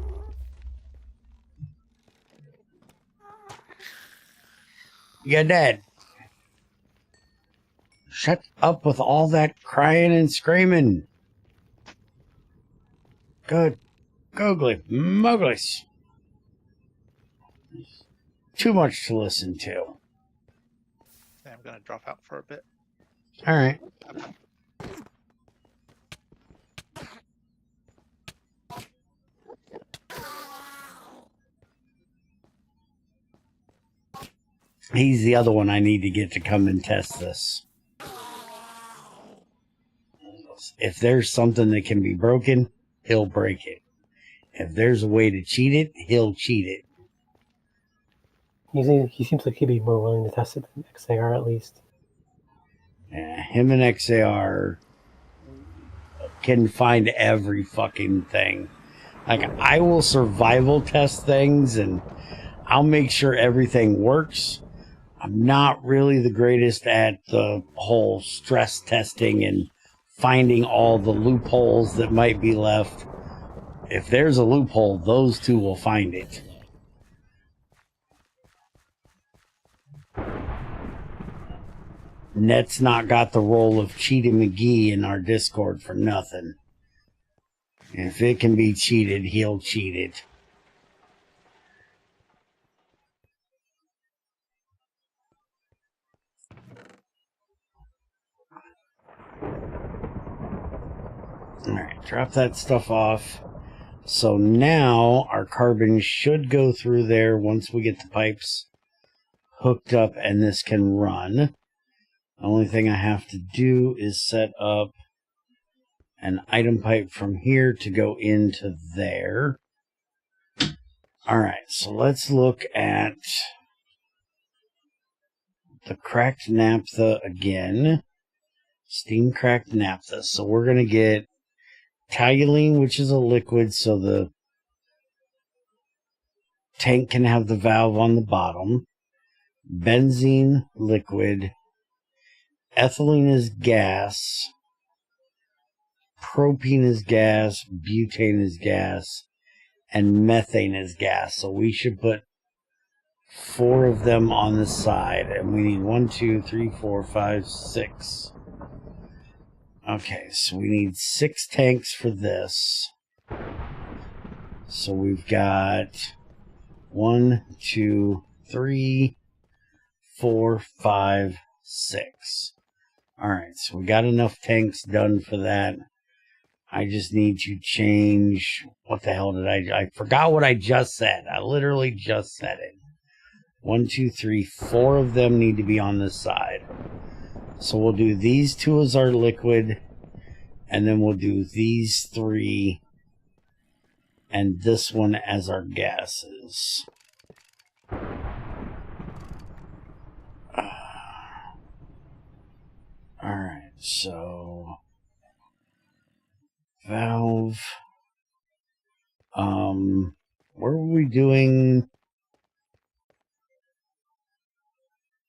You're dead. Shut up with all that crying and screaming. Good. Googly. Muglies. Too much to listen to. Yeah, I'm gonna drop out for a bit. Alright. He's the other one I need to get to come and test this. If there's something that can be broken, he'll break it. If there's a way to cheat it, he'll cheat it. He seems like he'd be more willing to test it than XAR at least. Yeah, him and XAR can find every fucking thing. Like, I will survival test things and I'll make sure everything works. I'm not really the greatest at the whole stress testing and finding all the loopholes that might be left. If there's a loophole, those two will find it. Net's not got the role of Cheaty McGee in our Discord for nothing. If it can be cheated, he'll cheat it. Alright, drop that stuff off. So now our carbon should go through there once we get the pipes hooked up and this can run. The only thing I have to do is set up an item pipe from here to go into there. Alright, so let's look at the cracked naphtha again. Steam cracked naphtha. So we're going to get toluene, which is a liquid, so the tank can have the valve on the bottom. Benzene, liquid. Ethylene is gas. Propane is gas. Butane is gas. And methane is gas. So we should put 4 of them on the side. And we need 1, 2, 3, 4, 5, 6. Okay, so we need 6 tanks for this. So we've got 1, 2, 3, 4, 5, 6. Alright, so we got enough tanks done for that. I just need to change... What the hell did I forgot what I just said. I literally just said it. 1, 2, 3, 4 of them need to be on this side. So we'll do these 2 as our liquid, and then we'll do these 3 and this one as our gases. Alright, so valve. Where were we doing?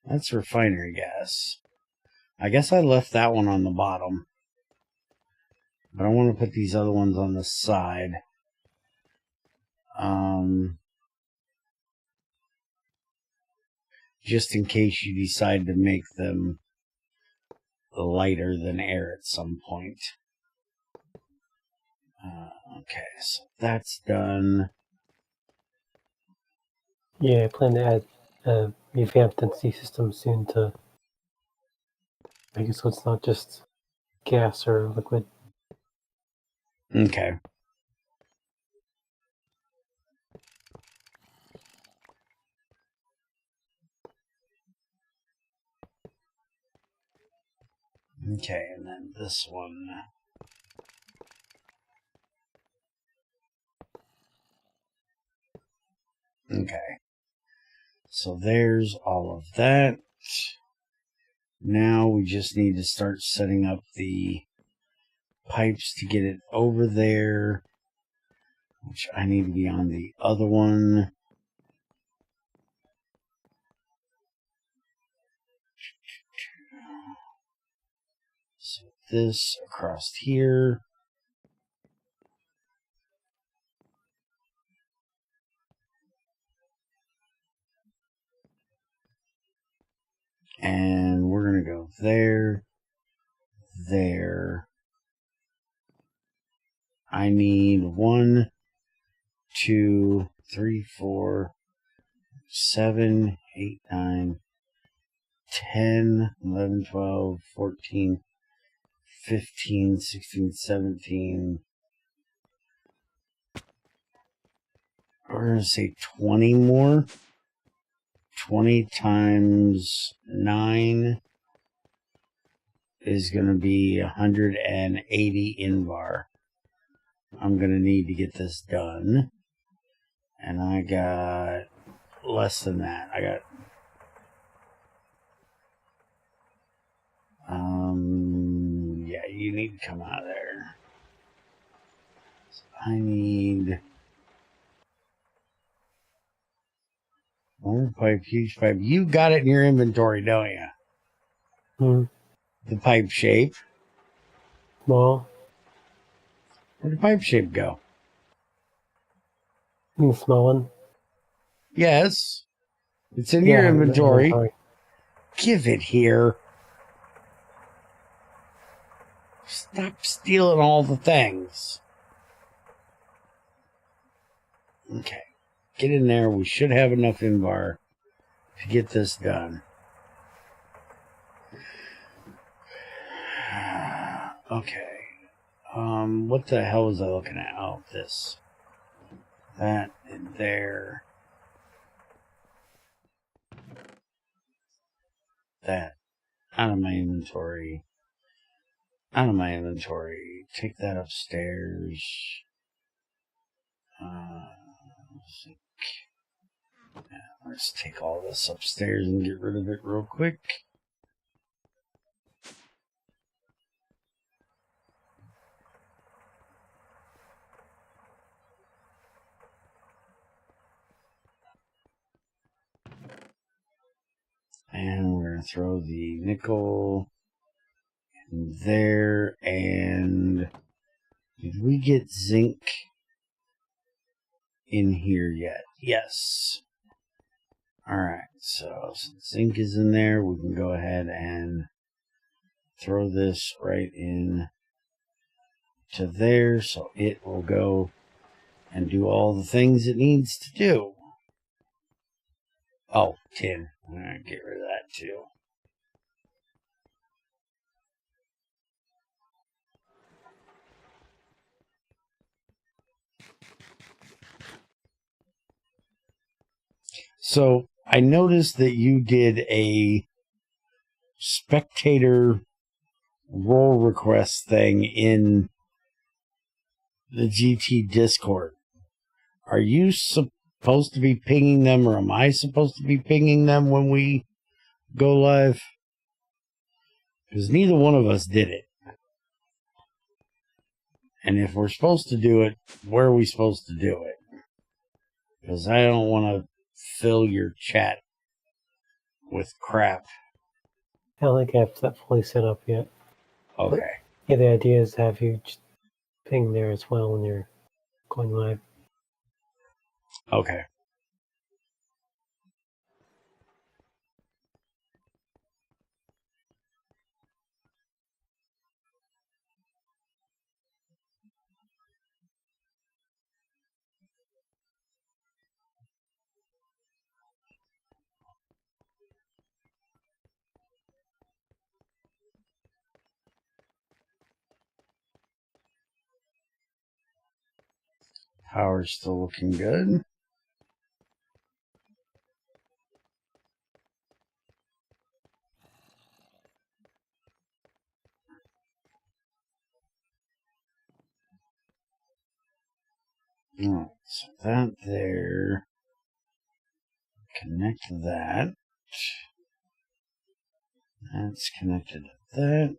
That's refinery gas. I guess I left that one on the bottom. But I want to put these other ones on the side. Just in case you decide to make them lighter than air at some point. Okay, so that's done. Yeah, I plan to add a revamped density system soon to make it so it's not just gas or liquid. Okay. Okay, and then this one. Okay. So there's all of that. Now we just need to start setting up the pipes to get it over there, which I need to be on the other one. So this across here. And we're going to go there, there. I need 1, 2, 3, 4, 7, 8, 9, 10, 11, 12, 14, 15, 16, 17. We're going to say 20 more. 20 times 9 is going to be 180 Invar. I'm going to need to get this done. And I got less than that. I got... yeah, you need to come out of there. So I need... Long pipe, huge pipe. You got it in your inventory, don't you? Hmm. The pipe shape. Well, Where'd the pipe shape go? the small one. Yes. It's in Yeah, your I have it in my inventory. Give it here. Stop stealing all the things. Okay. Get in there. We should have enough Invar to get this done. Okay. What the hell was I looking at? Oh, this. That and there. That. Out of my inventory. Out of my inventory. Take that upstairs. Let's take all this upstairs and get rid of it real quick. And we're going to throw the nickel in there. And did we get zinc in here yet? Yes. Alright, so since zinc is in there, we can go ahead and throw this right in to there, so it will go and do all the things it needs to do. Oh, tin. I'm going to get rid of that too. So, I noticed that you did a spectator role request thing in the GT Discord. Are you supposed to be pinging them, or am I supposed to be pinging them when we go live? Because neither one of us did it. And if we're supposed to do it, where are we supposed to do it? Because I don't want to fill your chat with crap. I don't think I have that fully set up yet. Okay. But, yeah, the idea is to have you just ping there as well when you're going live. Okay. Power's still looking good. Alright, so that there. Connect that. That's connected to that.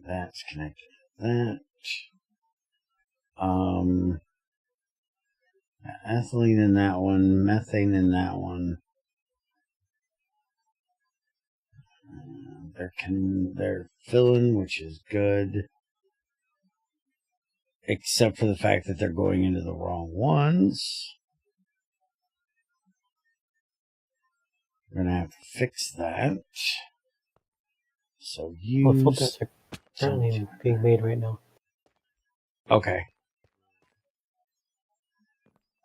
That's connected to that. Ethylene in that one, methane in that one. They're filling, which is good. Except for the fact that they're going into the wrong ones. We're going to have to fix that. So Well, use... filters are currently being made right now. Okay.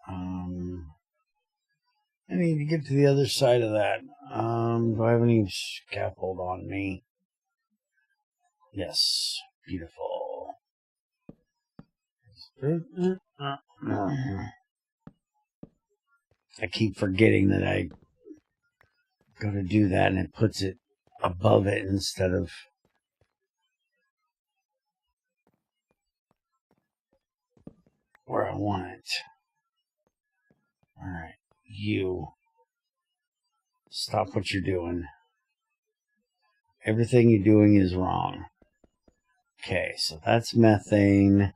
I need to get to the other side of that. Do I have any scaffold on me? Yes. Beautiful. I keep forgetting that I go to do that and it puts it above it instead of where I want it. Alright, you stop what you're doing. Everything you're doing is wrong. Okay, so that's methane.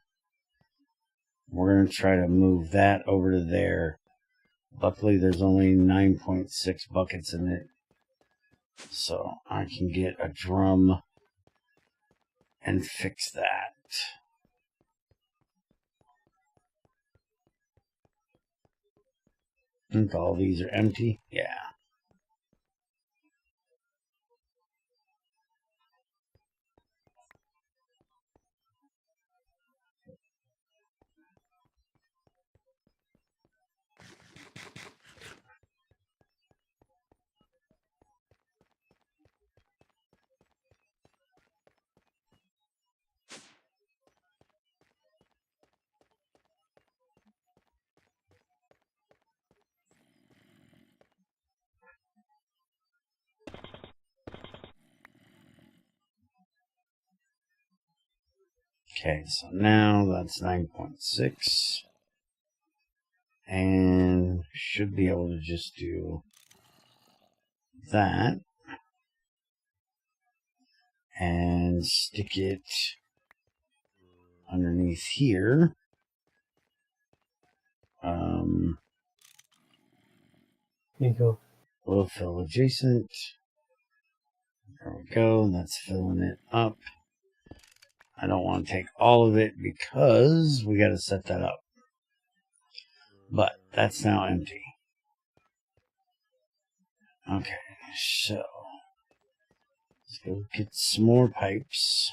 We're going to try to move that over to there. Luckily, there's only 9.6 buckets in it. So I can get a drum and fix that. I think all these are empty. Yeah. Okay, so now that's 9.6. And should be able to just do that. And stick it underneath here. There you go. We'll fill adjacent. There we go. That's filling it up. I don't want to take all of it because we got to set that up. But that's now empty. Okay, so let's go get some more pipes.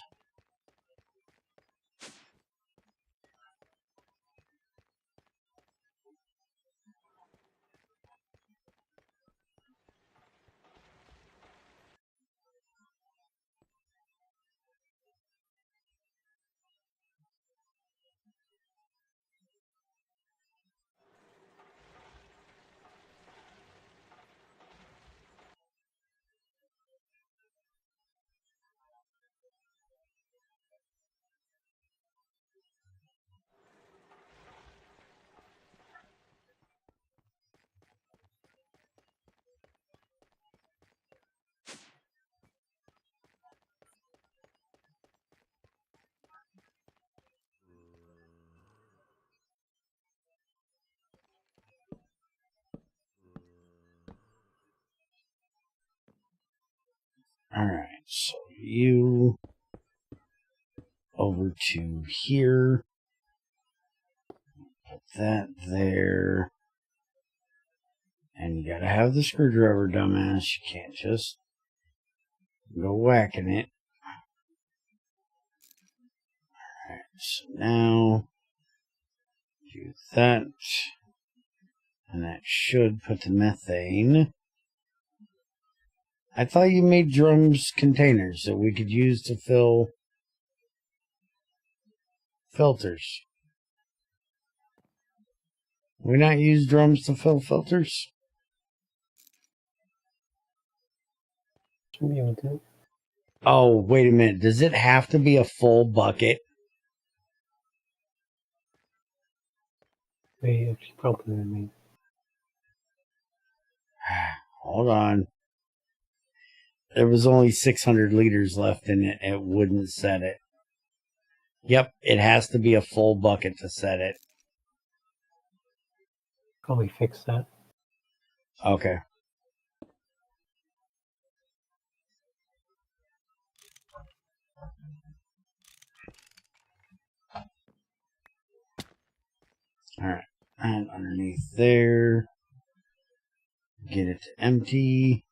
Alright, so you over to here. Put that there. And you gotta have the screwdriver, dumbass. You can't just go whacking it. Alright, so now do that. And that should put the methane. I thought you made drums containers that we could use to fill filters. We not use drums to fill filters? Should be able to. Oh, wait a minute. Does it have to be a full bucket? They actually probably made. Hold on. There was only 600 liters left in it. It wouldn't set it. Yep, it has to be a full bucket to set it. Probably fix that. Okay. Alright. And underneath there. Get it to empty.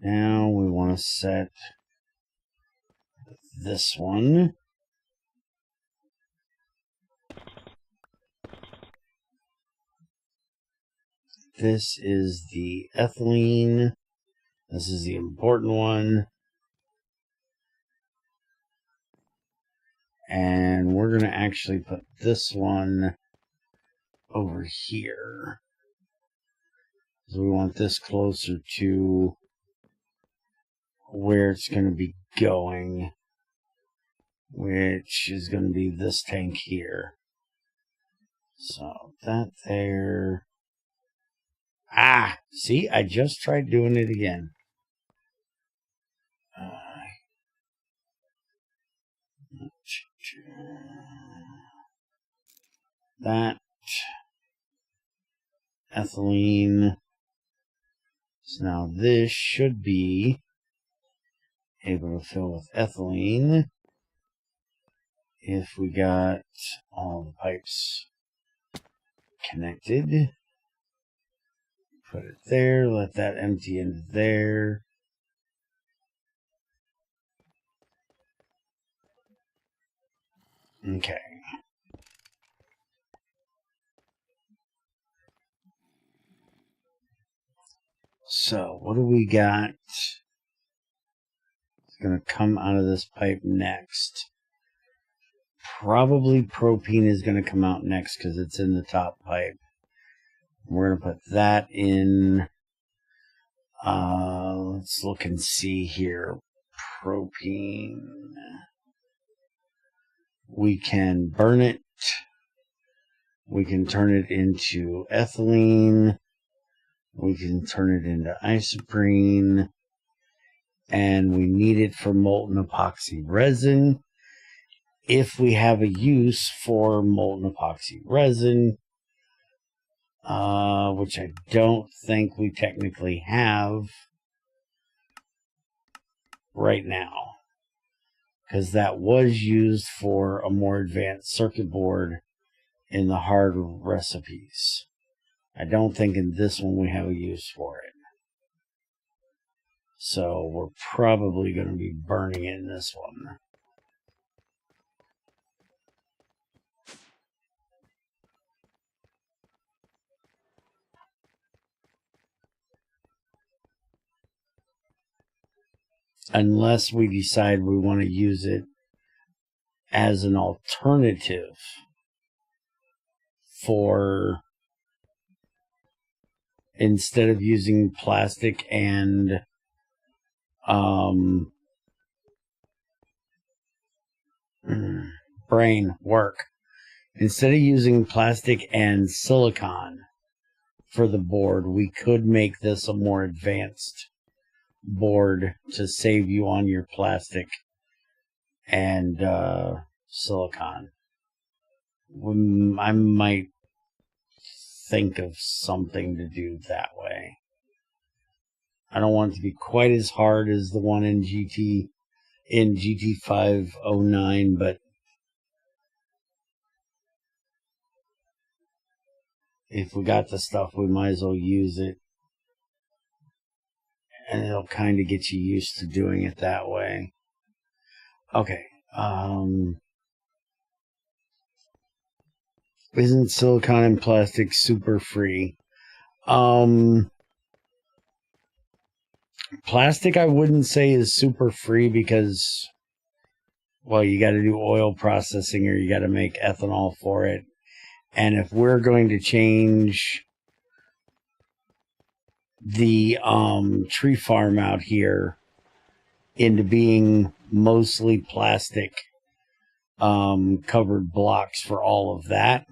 Now we want to set this one. This is the ethylene. This is the important one. And we're going to actually put this one over here. So we want this closer to where it's going to be going, which is going to be this tank here. So that there. Ah, see, I just tried doing it again. That ethylene. So now this should be able to fill with ethylene if we got all the pipes connected. Put it there, let that empty into there. Okay. So, what do we got? It's going to come out of this pipe next. Probably propene is going to come out next because it's in the top pipe. We're going to put that in. Let's look and see here. Propene. We can burn it. We can turn it into ethylene. We can turn it into isoprene. And we need it for molten epoxy resin. If we have a use for molten epoxy resin, which I don't think we technically have right now, because that was used for a more advanced circuit board in the hard recipes. I don't think in this one we have a use for it. So we're probably going to be burning it in this one. Unless we decide we want to use it as an alternative for, instead of using plastic and brain work, instead of using plastic and silicon for the board, we could make this a more advanced board to save you on your plastic and silicon. I might think of something to do that way. I don't want it to be quite as hard as the one in GT509, but if we got the stuff, we might as well use it. And it'll kind of get you used to doing it that way. Okay. Isn't silicon and plastic super free? Plastic I wouldn't say is super free because, well, you got to do oil processing or you got to make ethanol for it. And if we're going to change the tree farm out here into being mostly plastic covered blocks for all of that,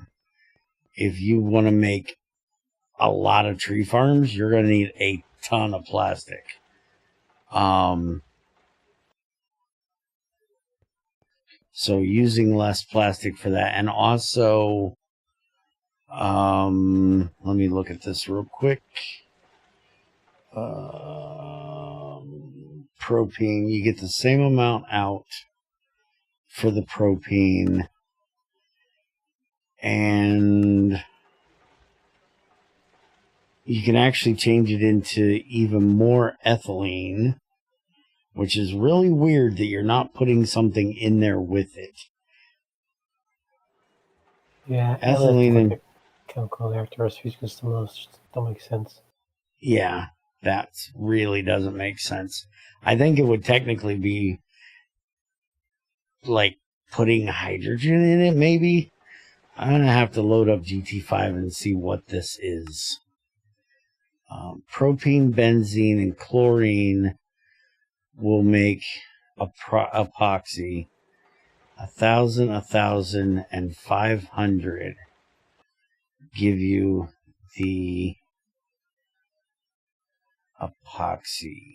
if you want to make a lot of tree farms, you're going to need a ton of plastic. So using less plastic for that. And also, let me look at this real quick. Propane, you get the same amount out for the propane. And you can actually change it into even more ethylene, which is really weird that you're not putting something in there with it. Yeah, Ethylene like and a chemical characteristics because the most just don't make sense. yeah, that really doesn't make sense. I think it would technically be like putting hydrogen in it, maybe. I'm going to have to load up GT5 and see what this is. Propene, benzene, and chlorine will make epoxy. 1,000, 1,000, and 500 give you the epoxy.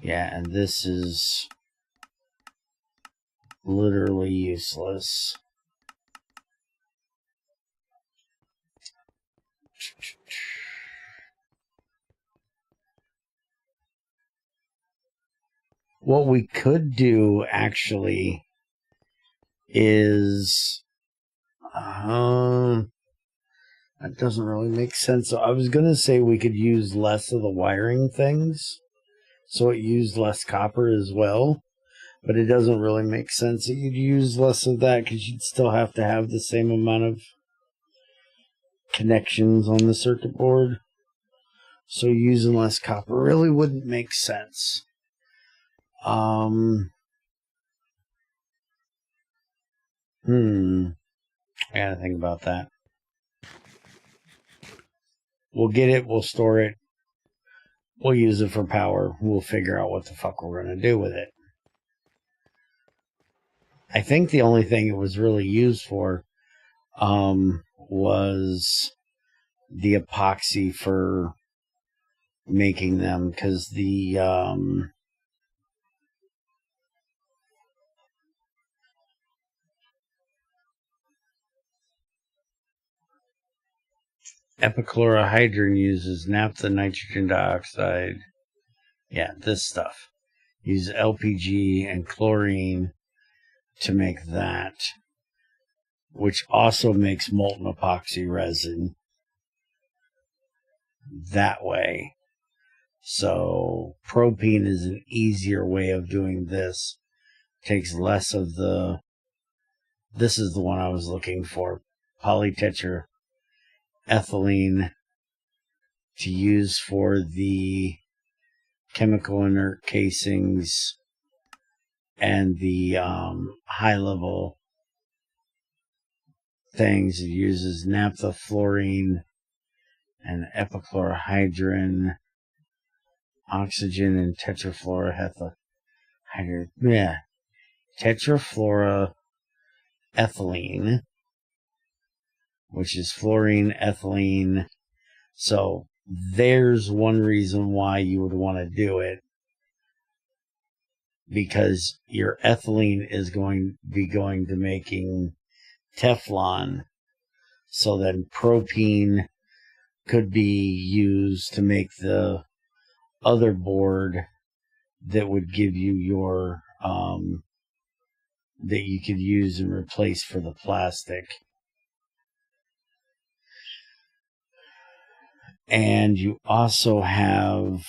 Yeah, and this is literally useless. What we could do, actually, is... that doesn't really make sense. So I was going to say we could use less of the wiring things, so it used less copper as well. But it doesn't really make sense that you'd use less of that, because you'd still have to have the same amount of connections on the circuit board. So using less copper really wouldn't make sense. I gotta think about that. We'll get it, we'll store it, we'll use it for power, we'll figure out what the fuck we're gonna do with it. I think the only thing it was really used for was the epoxy for making them, because the epichlorohydrin uses naphtha, nitrogen dioxide. Yeah, this stuff. Use LPG and chlorine to make that, which also makes molten epoxy resin that way. So propene is an easier way of doing this. Takes less of the... This is the one I was looking for. Polytetraethylene to use for the chemical inert casings and the high-level things. It uses naphtha, fluorine, and epichlorohydrin, oxygen, and tetrafluoroethylene. Yeah, tetrafluoroethylene, which is fluorine, ethylene. So there's one reason why you would want to do it, because your ethylene is going to making Teflon. So then propene could be used to make the other board that would give you your that you could use and replace for the plastic. And you also have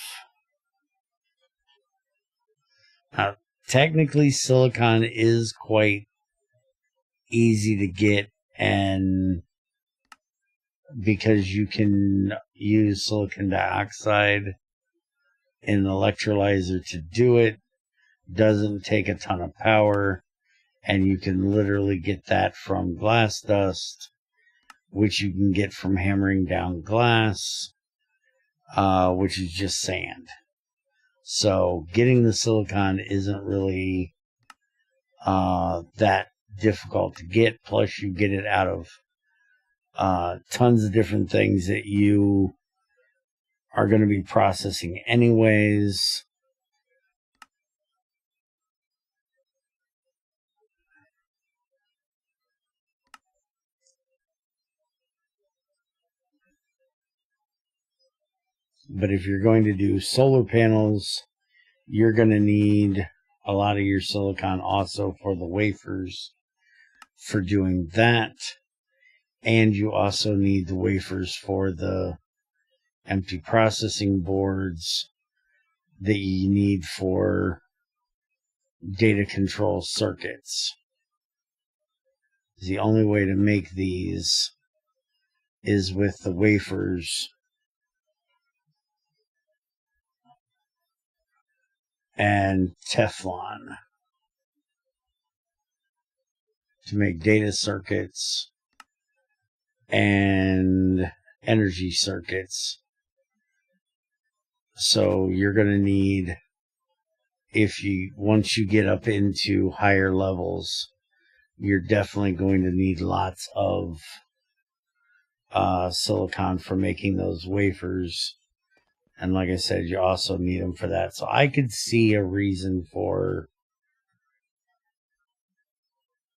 technically silicon is quite easy to get, and because you can use silicon dioxide in an electrolyzer to do it, doesn't take a ton of power, and you can literally get that from glass dust, which you can get from hammering down glass, which is just sand. So getting the silicon isn't really that difficult to get. Plus, you get it out of tons of different things that you are going to be processing anyways. But if you're going to do solar panels, you're going to need a lot of your silicon also for the wafers for doing that. And you also need the wafers for the empty processing boards that you need for data control circuits. The only way to make these is with the wafers and Teflon to make data circuits and energy circuits. So you're going to need, once you get up into higher levels, you're definitely going to need lots of silicon for making those wafers. And like I said, you also need them for that. So I could see a reason for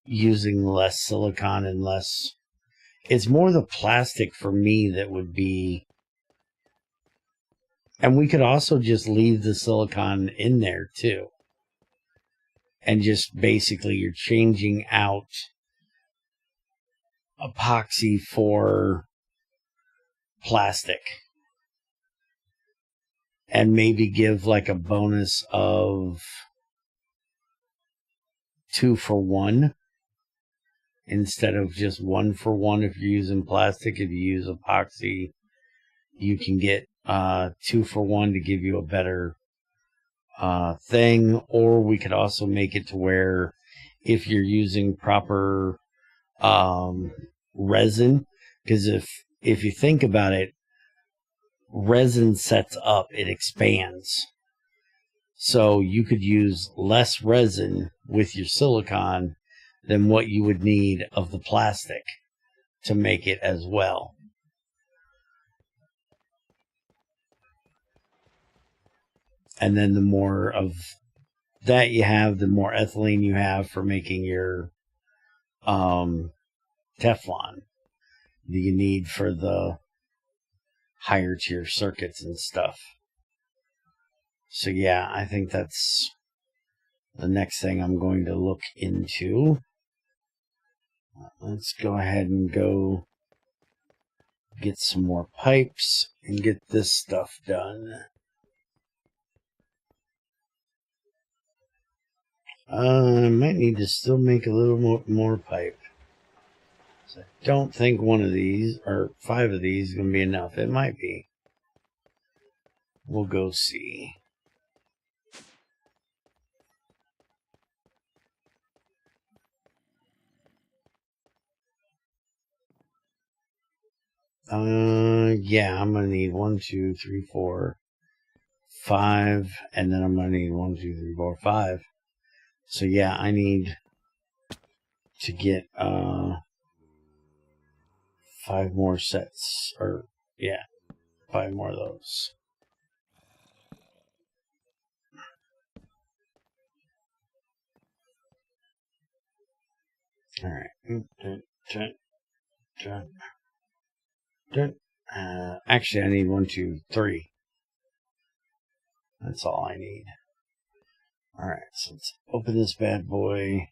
using less silicon and less. It's more the plastic for me that would be. And we could also just leave the silicon in there too. And just basically you're changing out epoxy for plastic. And maybe give like a bonus of 2 for 1 instead of just 1 for 1 if you're using plastic. If you use epoxy, you can get 2 for 1 to give you a better thing. Or we could also make it to where if you're using proper resin, because if you think about it, resin sets up, it expands. So you could use less resin with your silicon than what you would need of the plastic to make it as well. And then the more of that you have, the more ethylene you have for making your Teflon that you need for the higher tier circuits and stuff. So yeah, I think that's the next thing I'm going to look into. Let's go ahead and go get some more pipes and get this stuff done. I might need to still make a little more pipe. So I don't think one of these, or 5 of these, is going to be enough. It might be. We'll go see. Yeah, I'm going to need 1, 2, 3, 4, 5, and then I'm going to need 1, 2, 3, 4, 5. So yeah, I need to get 5 more sets, or yeah, 5 more of those. All right. Actually, I need 1, 2, 3. That's all I need. All right, so let's open this bad boy.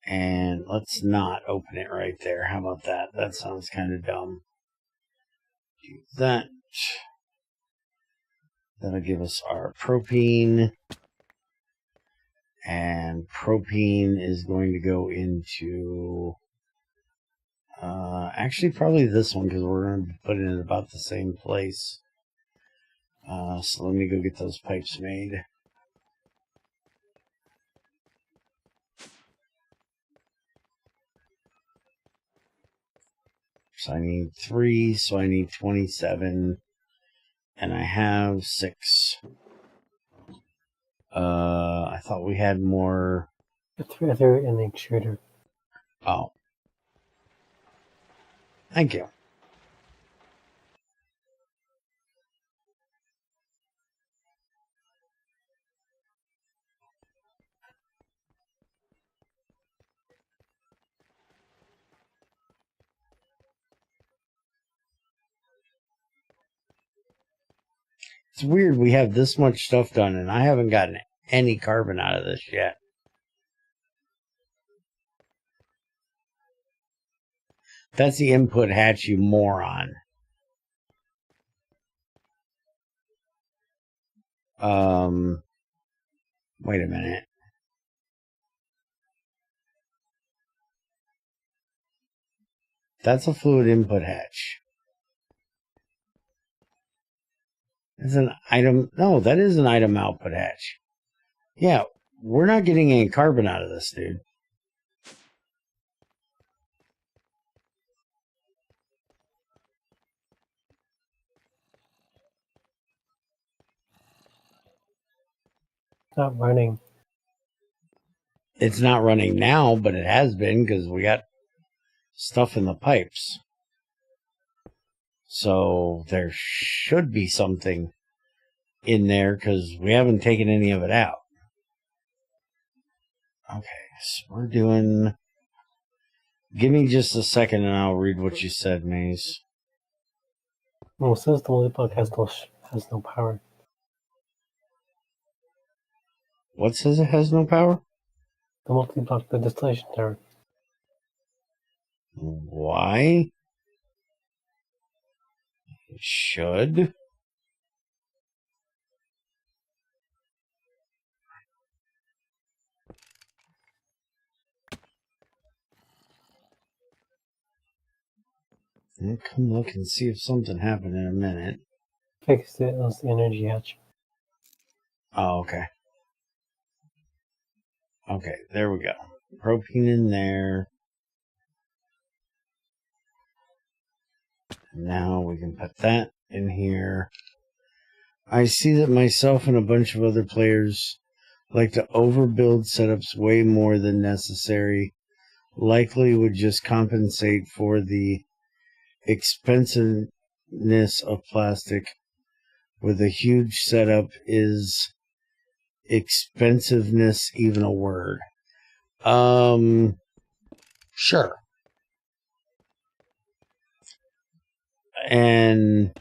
And let's not open it right there. How about that? That sounds kind of dumb. Do that. That'll give us our propene. And propene is going to go into... actually, probably this one, because we're going to be putting it about the same place. So let me go get those pipes made. So I need 3, so I need 27. And I have 6. I thought we had more. It's rather in the extruder. Oh. Thank you. It's weird we have this much stuff done and I haven't gotten any carbon out of this yet. That's the input hatch, you moron. Wait a minute. That's a fluid input hatch. That's an item. No, that is an item output hatch. Yeah, we're not getting any carbon out of this, dude. It's not running. It's not running now, but it has been because we got stuff in the pipes. So there should be something in there because we haven't taken any of it out. Okay, so we're doing... Give me just a second and I'll read what you said, Maze. Well, since the multi-block has no power. What says it has no power? The multi-block, the distillation tower. Why? It should. I'll come look and see if something happened in a minute. Fixed it. It was the energy hatch. Oh, okay. Okay, there we go. Propane in there. Now we can put that in here. I see that myself and a bunch of other players like to overbuild setups way more than necessary. Likely would just compensate for the expensiveness of plastic. With a huge setup, is expensiveness even a word? Sure. And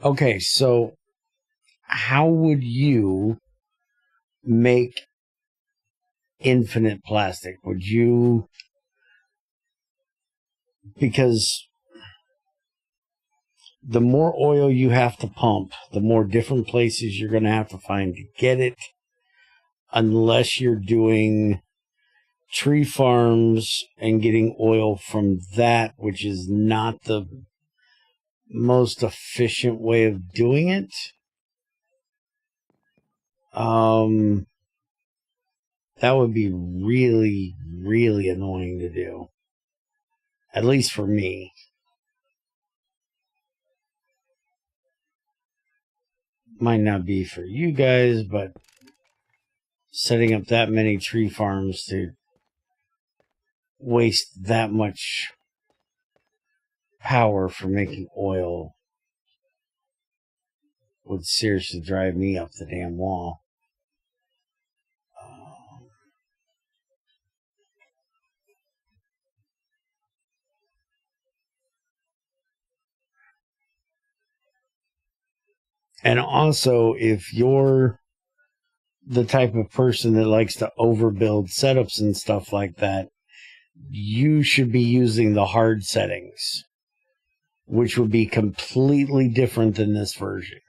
okay, so how would you make infinite plastic? Would you... Because the more oil you have to pump, the more different places you're going to have to find to get it, unless you're doing tree farms and getting oil from that, which is not the most efficient way of doing it. That would be really, really annoying to do. At least for me. Might not be for you guys, but setting up that many tree farms to waste that much power for making oil would seriously drive me up the damn wall. And also, if you're the type of person that likes to overbuild setups and stuff like that, you should be using the hard settings, which would be completely different than this version.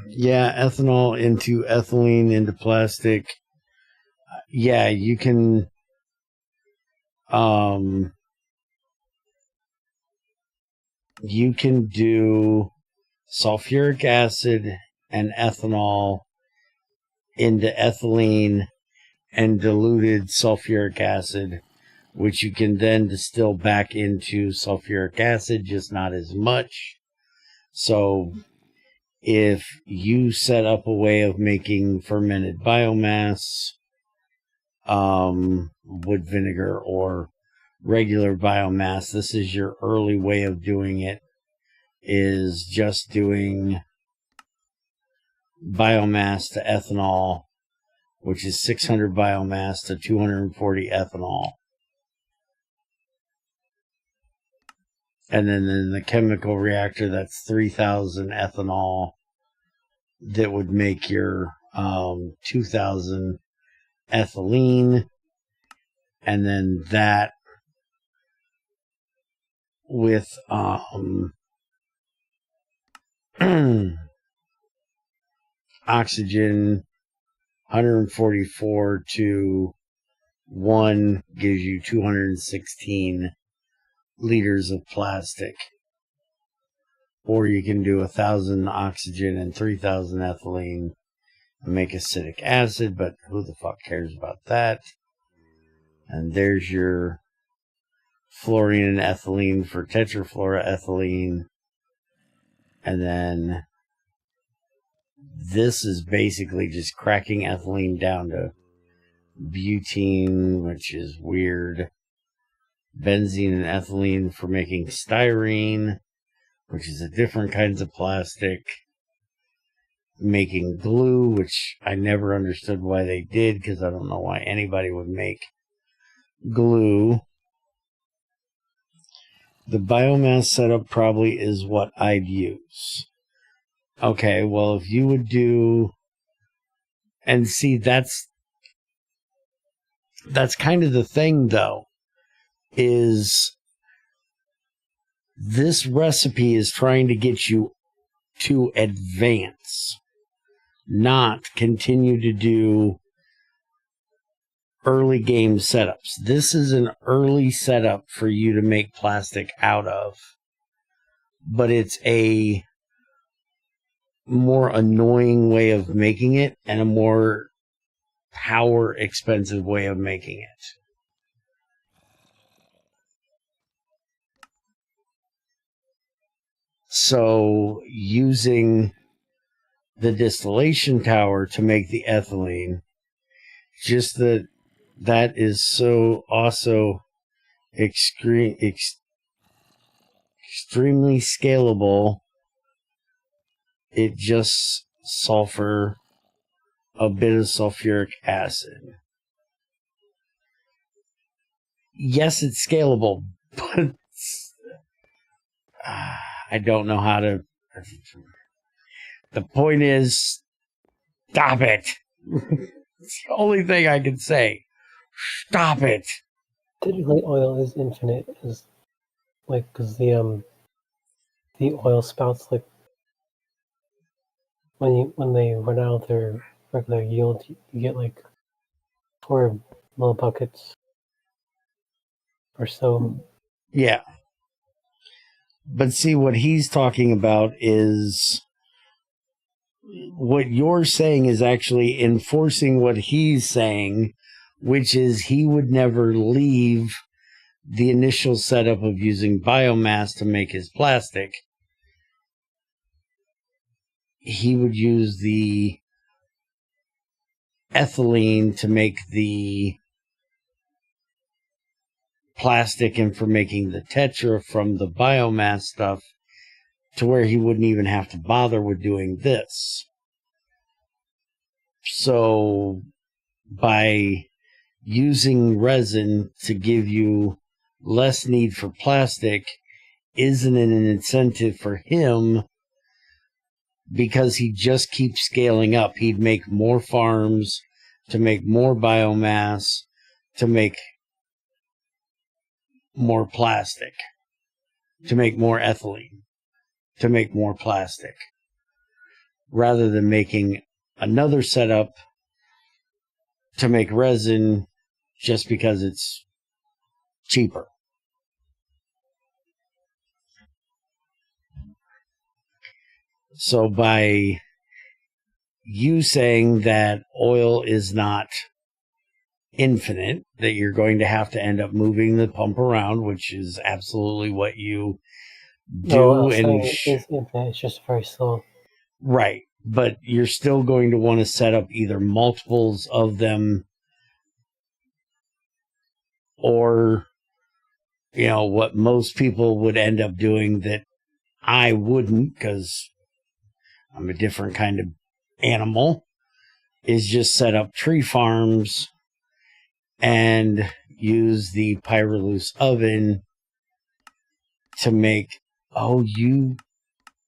Yeah, ethanol into ethylene into plastic. Yeah, you can... you can do sulfuric acid and ethanol into ethylene and diluted sulfuric acid, which you can then distill back into sulfuric acid, just not as much. So if you set up a way of making fermented biomass, wood vinegar or regular biomass, this is your early way of doing it, is just doing biomass to ethanol, which is 600 biomass to 240 ethanol. And then in the chemical reactor, that's 3,000 ethanol that would make your 2,000 ethylene. And then that with oxygen 144 to 1 gives you 216 liters of plastic. Or you can do 1,000 oxygen and 3,000 ethylene and make acetic acid, but who the fuck cares about that? And there's your fluorine and ethylene for tetrafluoroethylene. And then this is basically just cracking ethylene down to butene, which is weird. Benzene and ethylene for making styrene, which is a different kinds of plastic. Making glue, which I never understood why they did, because I don't know why anybody would make glue. The biomass setup probably is what I'd use. Okay, well, if you would do... And see, that's kind of the thing, though, is this recipe is trying to get you to advance, not continue to do early game setups. This is an early setup for you to make plastic out of, but it's a more annoying way of making it and a more power expensive way of making it. So using the distillation tower to make the ethylene, just that is so also extremely scalable. It just sulfur, a bit of sulfuric acid. Yes, it's scalable, but I don't know how to... The point is, stop it. It's the only thing I can say. Stop it. Typically, oil is infinite, is like, because the oil spouts, like, when they run out of their regular yield, you get like 4 little buckets or so. Yeah. But see, what he's talking about is what you're saying is actually enforcing what he's saying, which is he would never leave the initial setup of using biomass to make his plastic. He would use the ethylene to make the plastic and for making the tetra from the biomass stuff, to where he wouldn't even have to bother with doing this. So by using resin to give you less need for plastic isn't an incentive for him, because he just keeps scaling up. He'd make more farms to make more biomass to make more plastic, to make more ethylene, to make more plastic, rather than making another setup to make resin just because it's cheaper. So by you saying that oil is not infinite, that you're going to have to end up moving the pump around, which is absolutely what you do. No, it is infinite, it's just very slow. Right, but you're still going to want to set up either multiples of them, or, you know, what most people would end up doing that I wouldn't, because I'm a different kind of animal, is just set up tree farms and use the Pyroluce oven to make... Oh, you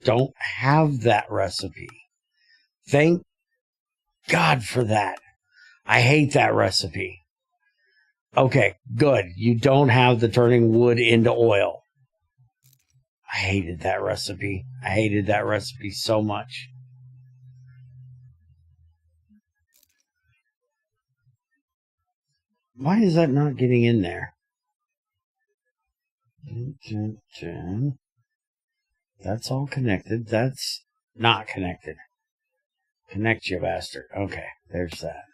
don't have that recipe. Thank God for that. I hate that recipe. Okay, good. You don't have the turning wood into oil. I hated that recipe. I hated that recipe so much. Why is that not getting in there? That's all connected. That's not connected. Connect, you bastard. Okay, there's that.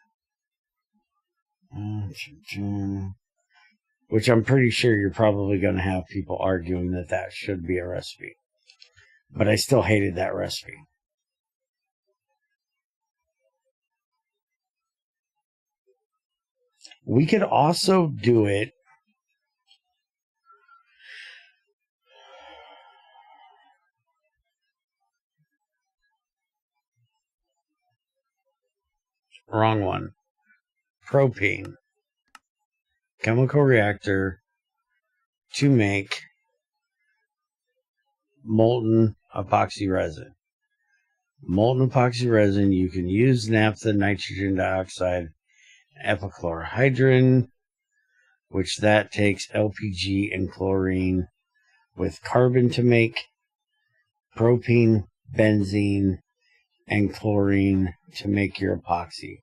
Which I'm pretty sure you're probably going to have people arguing that that should be a recipe. But I still hated that recipe. We could also do it wrong one. Propane. Chemical reactor to make molten epoxy resin. Molten epoxy resin, you can use naphtha, nitrogen dioxide, epichlorohydrin, which that takes LPG and chlorine with carbon to make, propene, benzene, and chlorine to make your epoxy.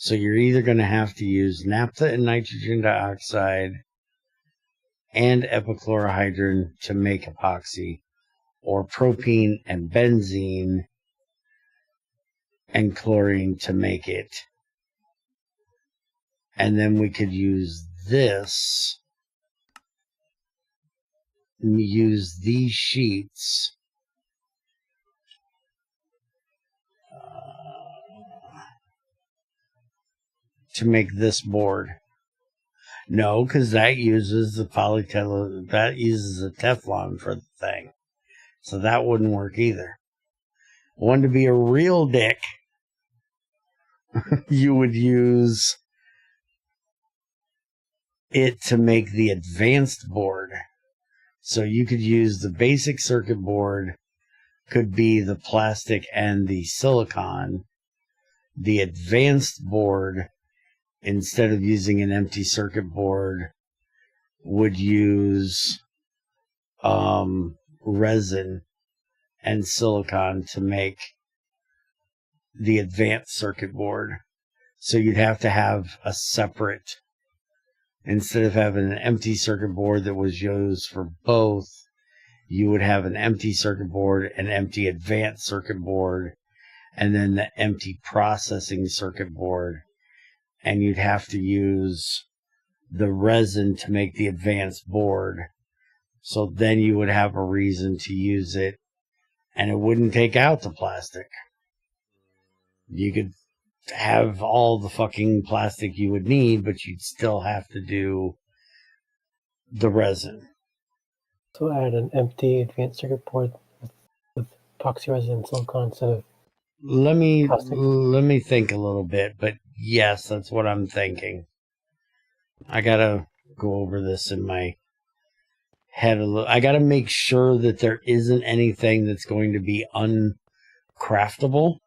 So you're either going to have to use naphtha and nitrogen dioxide and epichlorohydrin to make epoxy, or propene and benzene and chlorine to make it. And then we could use this, use these sheets to make this board. No, because that uses the that uses a Teflon for the thing. So that wouldn't work either. One to be a real dick, you would use it to make the advanced board. So you could use the basic circuit board, could be the plastic and the silicon. The advanced board, instead of using an empty circuit board, would use resin and silicon to make the advanced circuit board. So you'd have to have a separate, instead of having an empty circuit board that was used for both, you would have an empty circuit board, an empty advanced circuit board, and then the empty processing circuit board. And you'd have to use the resin to make the advanced board. So then you would have a reason to use it, and it wouldn't take out the plastic. You could have all the fucking plastic you would need, but you'd still have to do the resin. So add an empty advanced circuit board with epoxy resin and silicon instead of Let me plastic. think a little bit, but yes, that's what I'm thinking. I gotta go over this in my head a little. I gotta make sure that there isn't anything that's going to be uncraftable.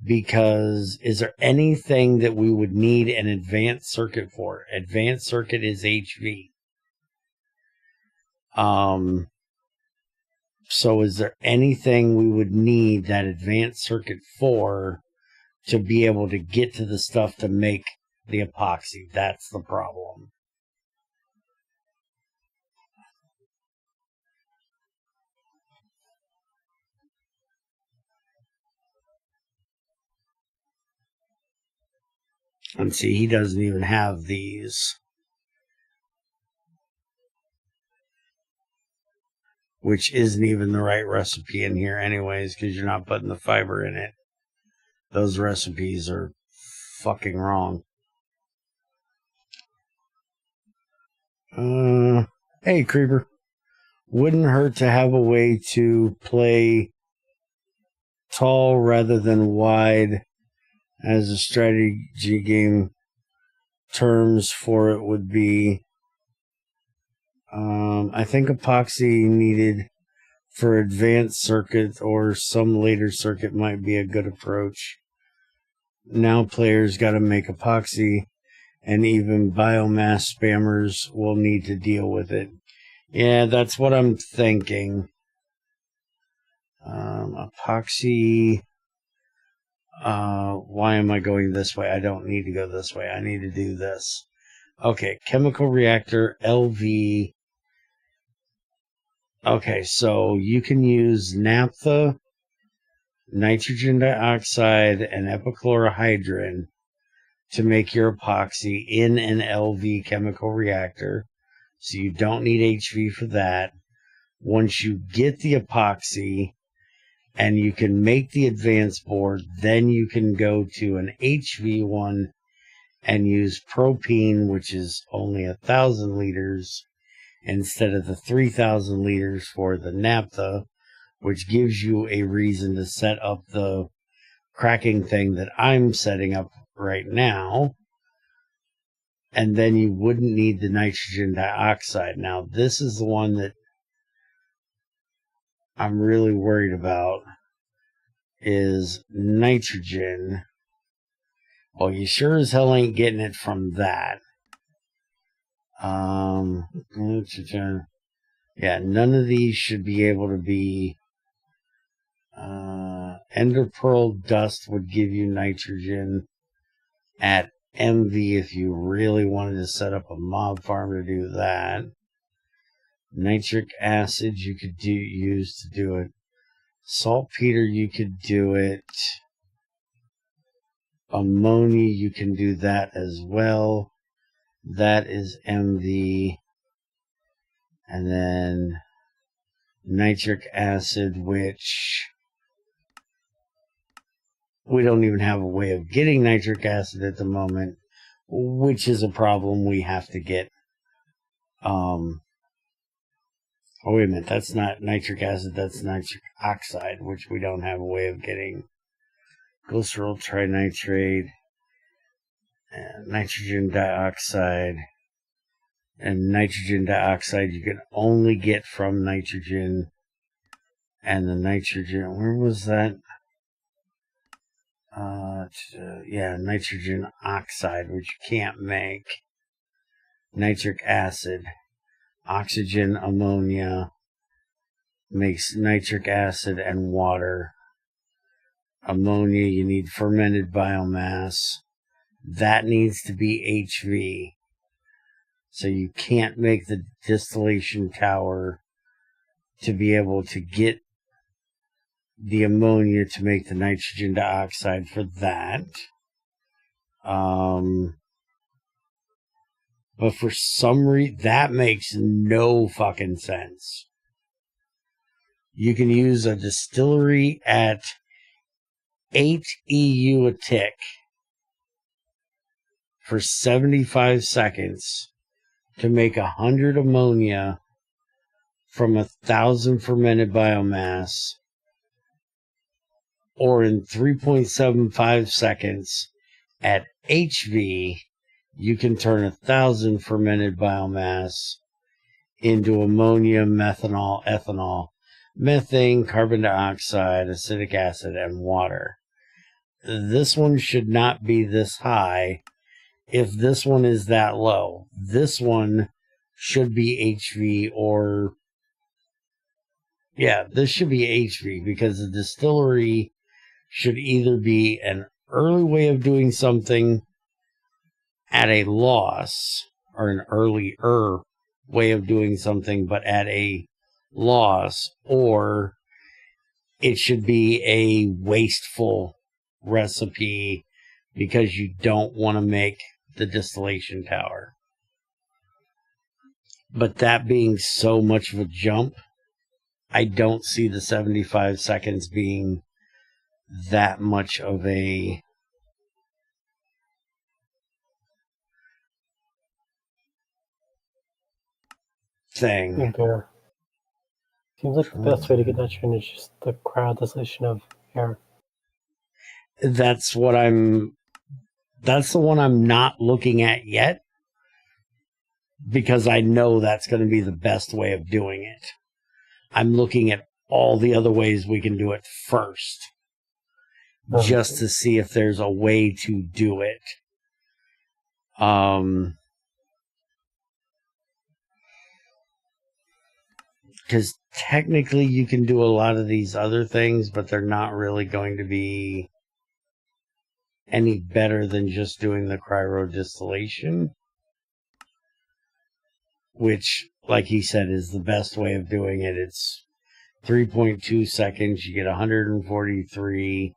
Because is there anything that we would need an advanced circuit for? Advanced circuit is HV. So is there anything we would need that advanced circuit for to be able to get to the stuff to make the epoxy? That's the problem. And see, he doesn't even have these. Which isn't even the right recipe in here anyways, because you're not putting the fiber in it. Those recipes are fucking wrong. Hey, Creeper. Wouldn't hurt to have a way to play tall rather than wide as a strategy game. Terms for it would be I think epoxy needed for advanced circuit or some later circuit might be a good approach. Now players got to make epoxy, and even biomass spammers will need to deal with it. Yeah, that's what I'm thinking. Epoxy. Why am I going this way? I don't need to go this way. I need to do this. Okay, chemical reactor, LV. Okay, so you can use naphtha, nitrogen dioxide, and epichlorohydrin to make your epoxy in an LV chemical reactor. So you don't need HV for that. Once you get the epoxy and you can make the advanced board, then you can go to an HV one and use propene, which is only 1,000 liters instead of the 3,000 liters for the naphtha, which gives you a reason to set up the cracking thing that I'm setting up right now. And then you wouldn't need the nitrogen dioxide. Now, this is the one that I'm really worried about, is nitrogen. Well, you sure as hell ain't getting it from that. Yeah, none of these should be able to be. Ender pearl dust would give you nitrogen at MV if you really wanted to set up a mob farm to do that. Nitric acid you could use to do it. Saltpeter you could do it. Ammonia you can do that as well. That is MV. And then nitric acid, which we don't even have a way of getting nitric acid at the moment, which is a problem we have to get. Oh, wait a minute. That's not nitric acid. That's nitric oxide, which we don't have a way of getting. Glycerol trinitrate, and nitrogen dioxide. And nitrogen dioxide you can only get from nitrogen. And the nitrogen, where was that? Nitrogen oxide, which you can't make. Nitric acid. Oxygen, ammonia makes nitric acid and water. Ammonia, you need fermented biomass. That needs to be HV. So you can't make the distillation tower to be able to get the ammonia to make the nitrogen dioxide for that. But for some reason, that makes no fucking sense. You can use a distillery at 8 EU a tick for 75 seconds to make 100 ammonia from 1,000 fermented biomass, or in 3.75 seconds at HV, you can turn 1,000 fermented biomass into ammonia, methanol, ethanol, methane, carbon dioxide, acetic acid, and water. This one should not be this high if this one is that low. This one should be HV or... Yeah, this should be HV because the distillery should either be an early way of doing something at a loss, or an earlier way of doing something but at a loss, or it should be a wasteful recipe because you don't want to make the distillation tower. But that being so much of a jump, I don't see the 75 seconds being that much of a thing. Air. Seems like the best way to get nitrogen is just the cryo distillation of air. That's the one I'm not looking at yet. because I know that's going to be the best way of doing it. I'm looking at all the other ways we can do it first, just to see if there's a way to do it. Because technically you can do a lot of these other things, but they're not really going to be any better than just doing the cryo distillation, which, like he said, is the best way of doing it. It's 3.2 seconds. You get 143.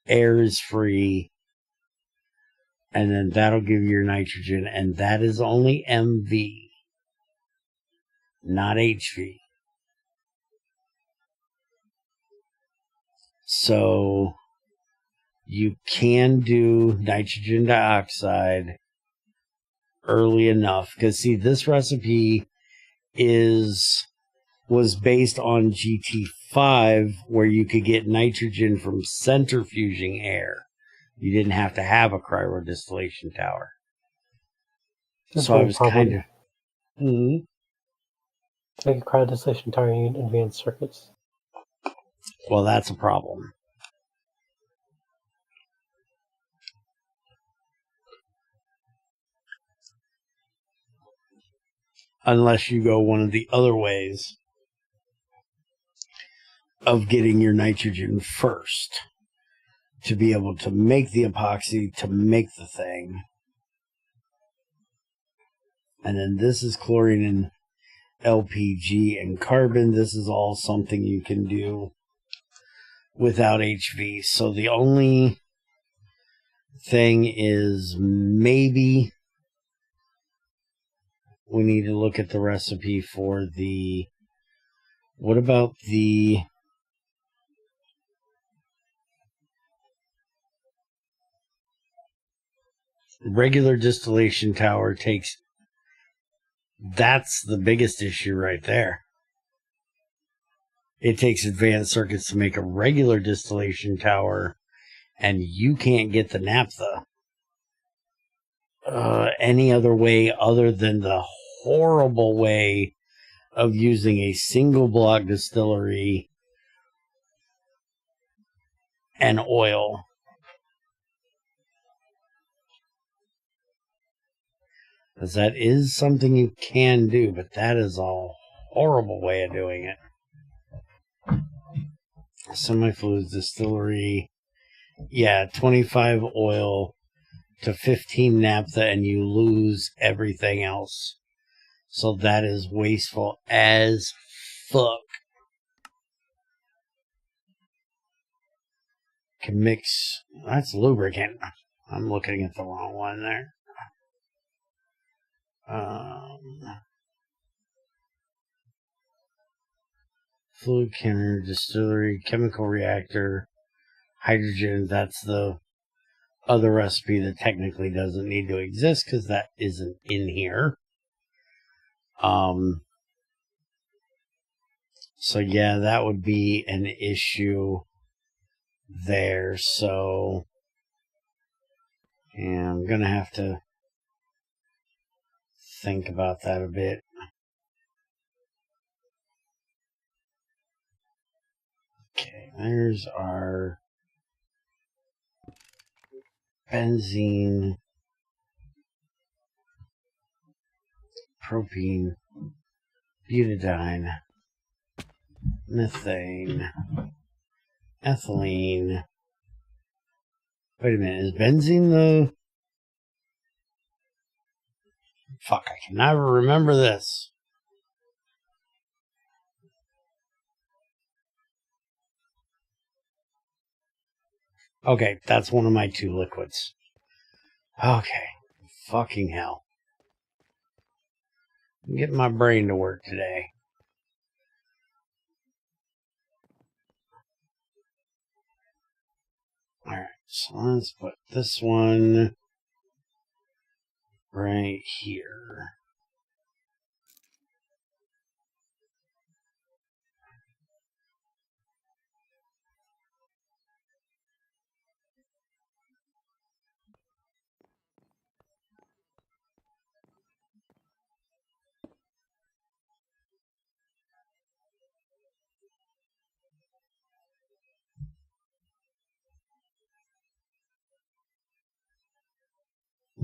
Air is free. And then that'll give you your nitrogen. And that is only MV, not HV. So you can do nitrogen dioxide early enough. Because, see, this recipe was based on GT5, where you could get nitrogen from centrifuging air. You didn't have to have a cryodistillation tower. That's so I was kind of... To make a cryodistillation tower, you need advanced circuits. Well, that's a problem. Unless you go one of the other ways of getting your nitrogen first to be able to make the epoxy, to make the thing. And then this is chlorine and LPG and carbon. This is all something you can do without HV. So the only thing is, maybe we need to look at the recipe for the... What about the... regular distillation tower takes... That's the biggest issue right there. It takes advanced circuits to make a regular distillation tower, and you can't get the naphtha any other way other than the horrible way of using a single block distillery and oil. Because that is something you can do, but that is a horrible way of doing it. Semi-fluid distillery. Yeah, 25 oil to 15 naphtha, and you lose everything else. So that is wasteful as fuck. Can mix... That's lubricant. I'm looking at the wrong one there. Fluid canner, distillery, chemical reactor, hydrogen. That's the other recipe that technically doesn't need to exist because that isn't in here. So yeah, that would be an issue there. So yeah, I'm gonna have to think about that a bit. Okay, there's our benzene, propene, butadiene, methane, ethylene. Wait a minute, is benzene the... Fuck, I can never remember this. Okay, that's one of my two liquids. Okay, fucking hell. I'm getting my brain to work today. Alright, so let's put this one right here. I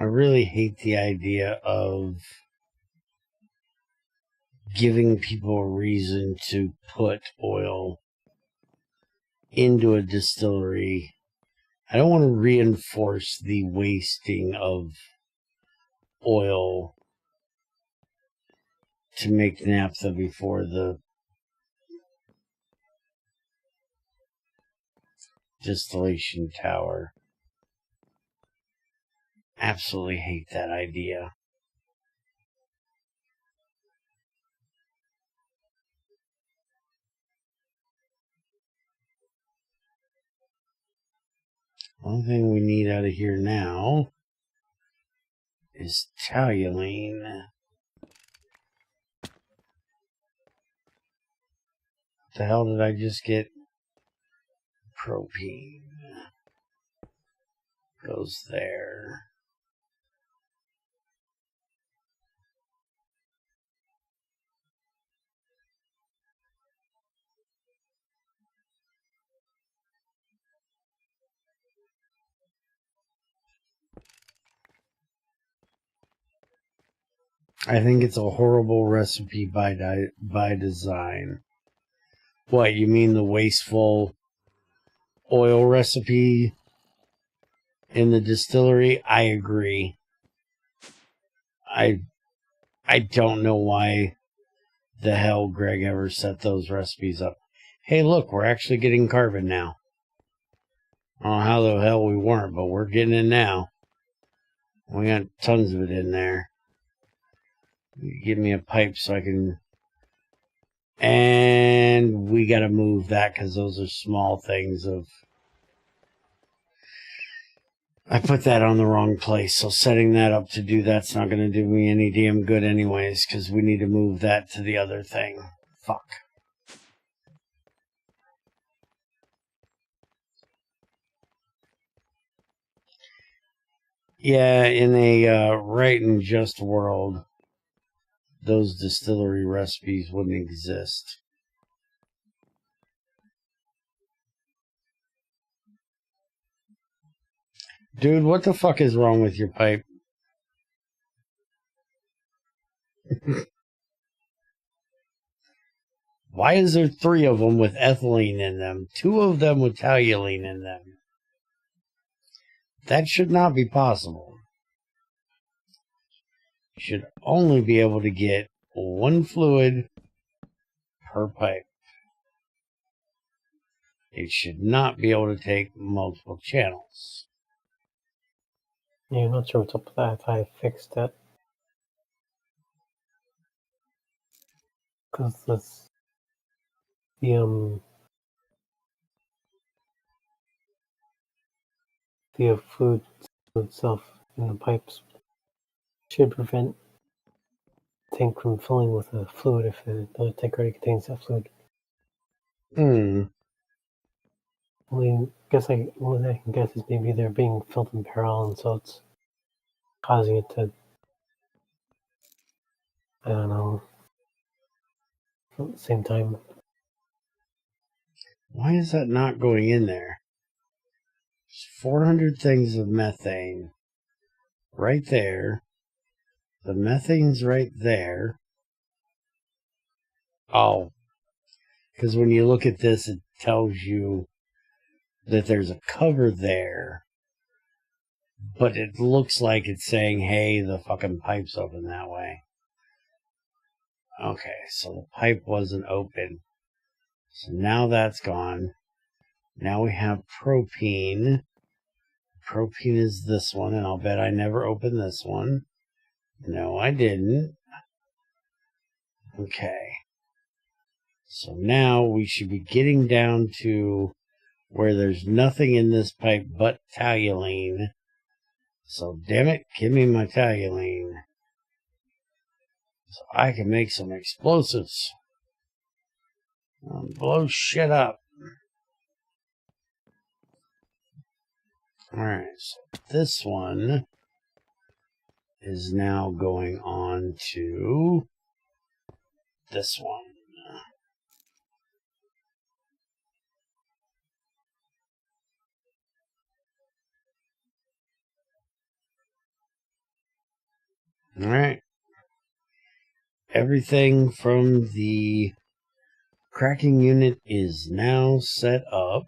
really hate the idea of giving people a reason to put oil into a distillery. I don't want to reinforce the wasting of oil to make naphtha before the distillation tower. Absolutely hate that idea. One thing we need out of here now is toluene. What the hell did I just get? Propene. Goes there. I think it's a horrible recipe by design. What, you mean the wasteful oil recipe in the distillery? I agree. I don't know why the hell Greg ever set those recipes up. Hey, look, we're actually getting carbon now. I don't know how the hell we weren't, but we're getting it now. We got tons of it in there. Give me a pipe so I can... And we got to move that because those are small things of... I put that on the wrong place, so setting that up to do that's not going to do me any damn good anyways, because we need to move that to the other thing. Fuck. Yeah, in a right and just world, those distillery recipes wouldn't exist. Dude, what the fuck is wrong with your pipe? Why is there 3 of them with ethylene in them? 2 of them with toluene in them? That should not be possible. You should only be able to get 1 fluid per pipe. It should not be able to take multiple channels. Yeah, I'm not sure what's up with that. I fixed it. Because the fluid itself in the pipes should prevent the tank from filling with a fluid if the tank already contains that fluid. Only I can guess is maybe they're being filled in parallel, and so it's causing it to, I don't know, at the same time. Why is that not going in there? There's 400 things of methane right there. The methane's right there. Oh, because when you look at this, it tells you that there's a cover there. But it looks like it's saying, hey, the fucking pipe's open that way. Okay, so the pipe wasn't open. So now that's gone. Now we have propene. Propene is this one, and I'll bet I never opened this one. No, I didn't. Okay. So now we should be getting down to where there's nothing in this pipe but toluene. So damn it, give me my toluene. So I can make some explosives. Blow shit up. Alright, so this one is now going on to this one. Alright. Everything from the cracking unit is now set up.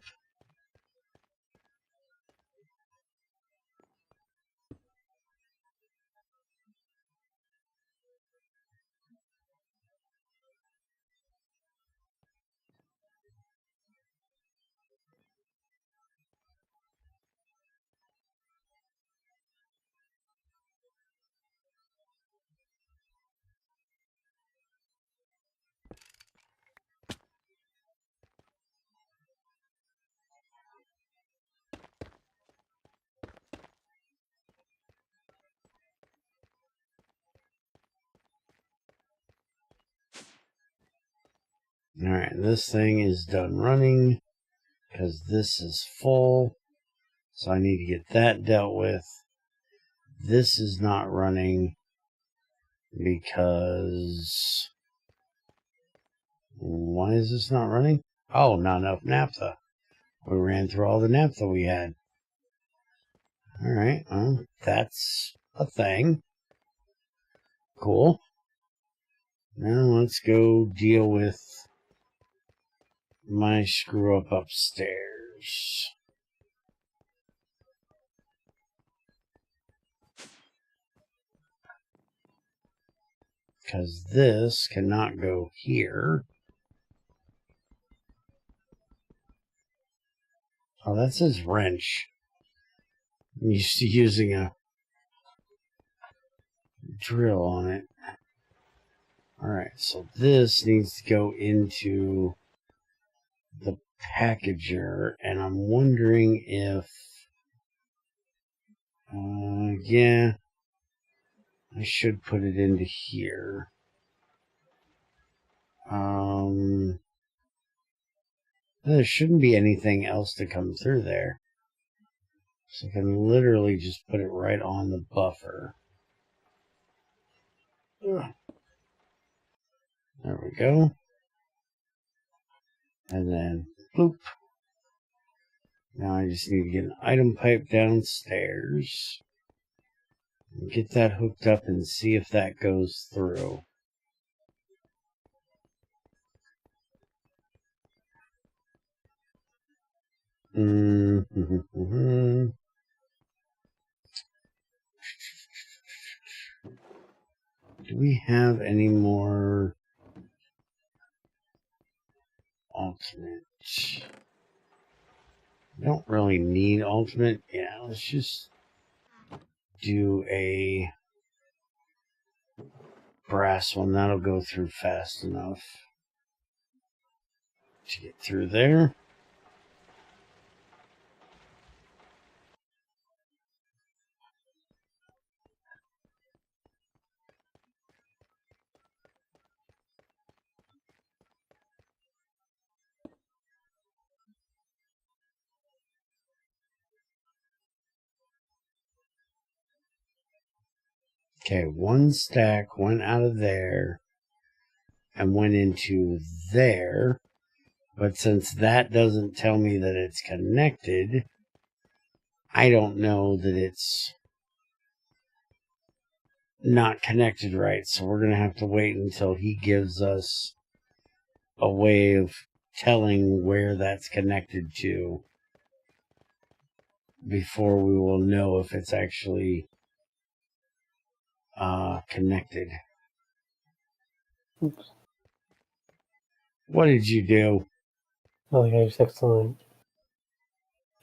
Alright, this thing is done running because this is full. So I need to get that dealt with. This is not running because... Why is this not running? Oh, not enough naphtha. We ran through all the naphtha we had. Alright, well, that's a thing. Cool. Now let's go deal with my screw up upstairs. Because this cannot go here. Oh, that says wrench. I'm used to using a drill on it. Alright, so this needs to go into the packager, and I'm wondering if... yeah, I should put it into here. There shouldn't be anything else to come through there. So I can literally just put it right on the buffer. There we go. And then, bloop. Now I just need to get an item pipe downstairs. Get that hooked up and see if that goes through. Mm-hmm. Do we have any more alternate? I don't really need alternate. Yeah, let's just do a brass one. That'll go through fast enough to get through there. Okay, one stack went out of there and went into there. But since that doesn't tell me that it's connected, I don't know that it's not connected right. So we're going to have to wait until he gives us a way of telling where that's connected to before we will know if it's actually connected. Oops. What did you do? Oh, yeah, just excellent.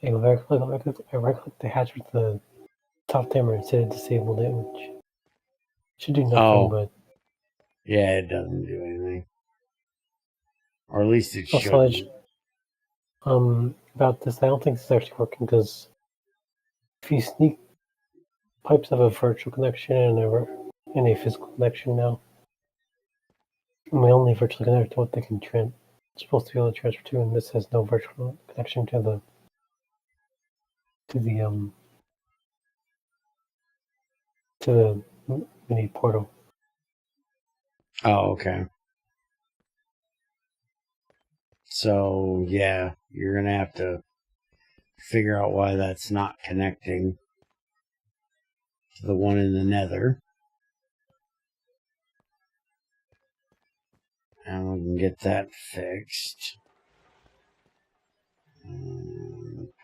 I right-click the hatch with the top timer and set it disabled image. Should do nothing, but... Yeah, it doesn't do anything. Or at least it also, shouldn't. About this, I don't think this is actually working, because if you sneak... Pipes have a virtual connection and a physical connection now. And we only virtually connect to what they can it's supposed to be able to transfer to, and this has no virtual connection to the to the mini portal. Oh, okay. So, yeah, you're going to have to figure out why that's not connecting to the one in the nether. And we can get that fixed.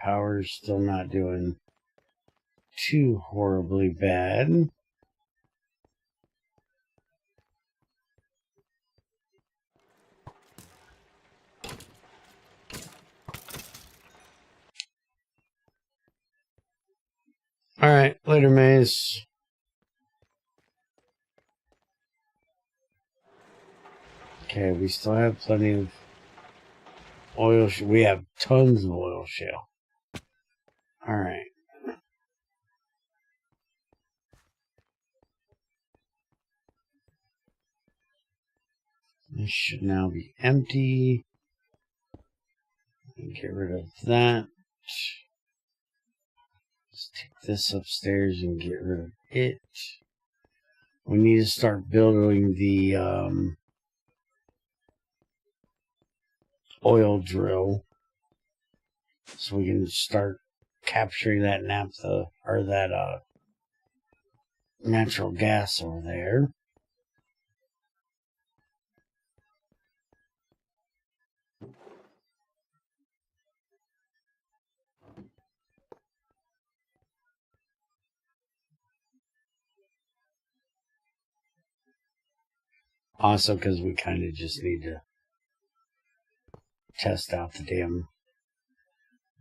Power's still not doing too horribly bad. Alright, later, Maze. Okay, we still have plenty of oil. We have tons of oil shale. Alright. This should now be empty. Get rid of that. Let's take this upstairs and get rid of it. We need to start building the oil drill so we can start capturing that naphtha or that natural gas over there. Also, because we kind of just need to test out the damn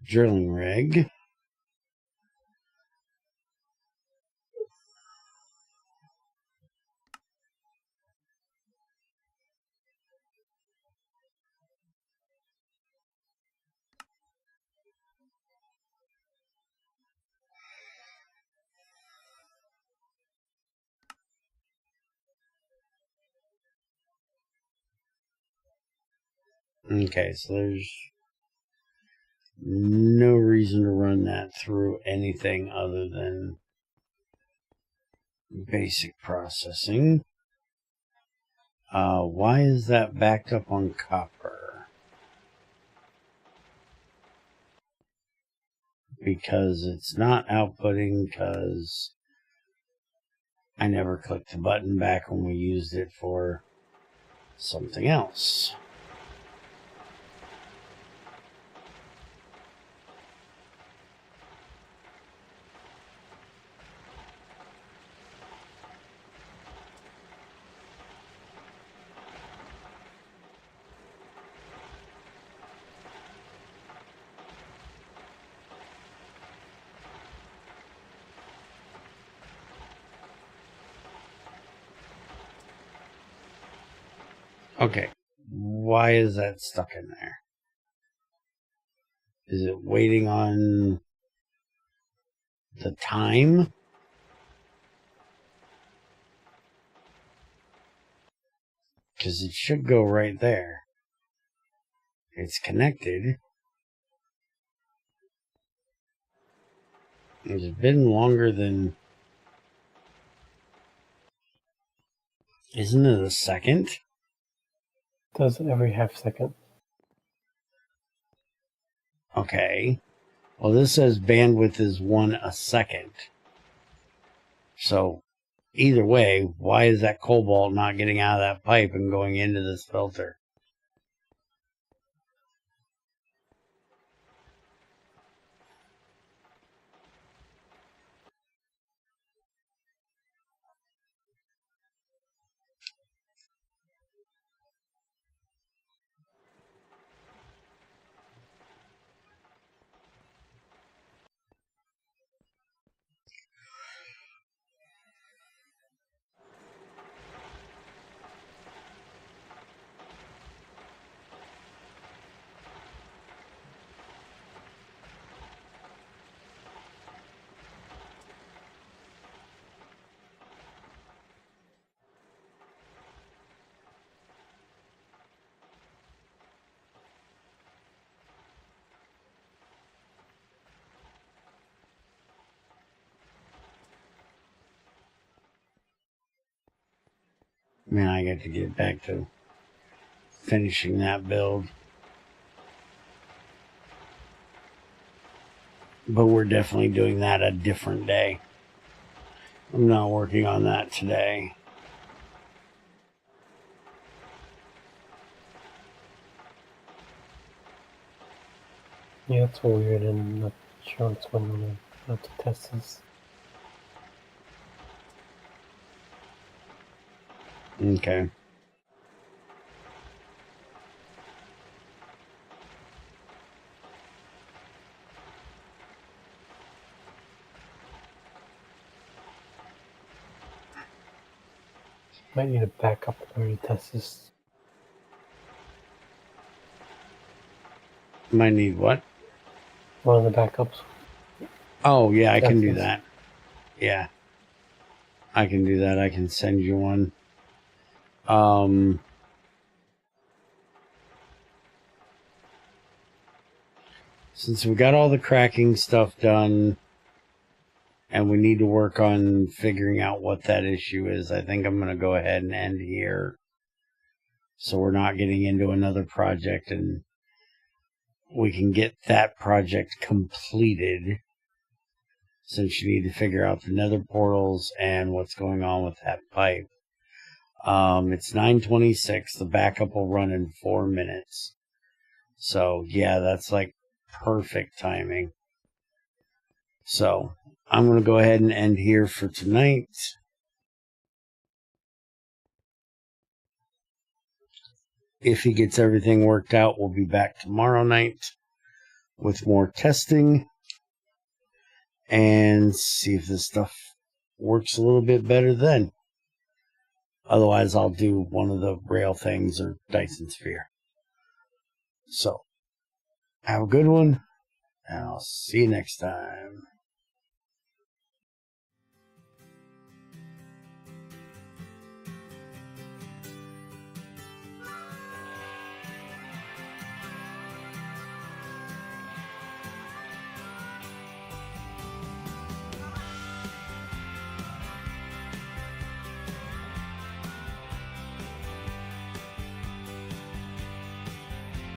drilling rig. Okay, so there's no reason to run that through anything other than basic processing. Why is that backed up on copper? Because it's not outputting, because I never clicked the button back when we used it for something else. Okay, why is that stuck in there? Is it waiting on the time? Because it should go right there. It's connected. It's been longer than... Isn't it a second? Does it every half second. Okay. Well, this says bandwidth is 1 a second. So, either way, why is that cobalt not getting out of that pipe and going into this filter? Man, I got to get back to finishing that build. But we're definitely doing that a different day. I'm not working on that today. Yeah, it's weird and not sure what's going on. I have to test this. Okay. Might need a backup in order to test this. Might need what? One of the backups. Oh, yeah, I can do Test this. that. Yeah. I can do that. I can send you one. Since we got all the cracking stuff done and we need to work on figuring out what that issue is, I think I'm going to go ahead and end here. So we're not getting into another project and we can get that project completed. Since you need to figure out the nether portals and what's going on with that pipe. It's 9:26. The backup will run in 4 minutes. So, yeah, that's like perfect timing. So, I'm going to go ahead and end here for tonight. If he gets everything worked out, we'll be back tomorrow night with more testing and see if this stuff works a little bit better then. Otherwise, I'll do one of the rail things or Dyson Sphere. So, have a good one, and I'll see you next time.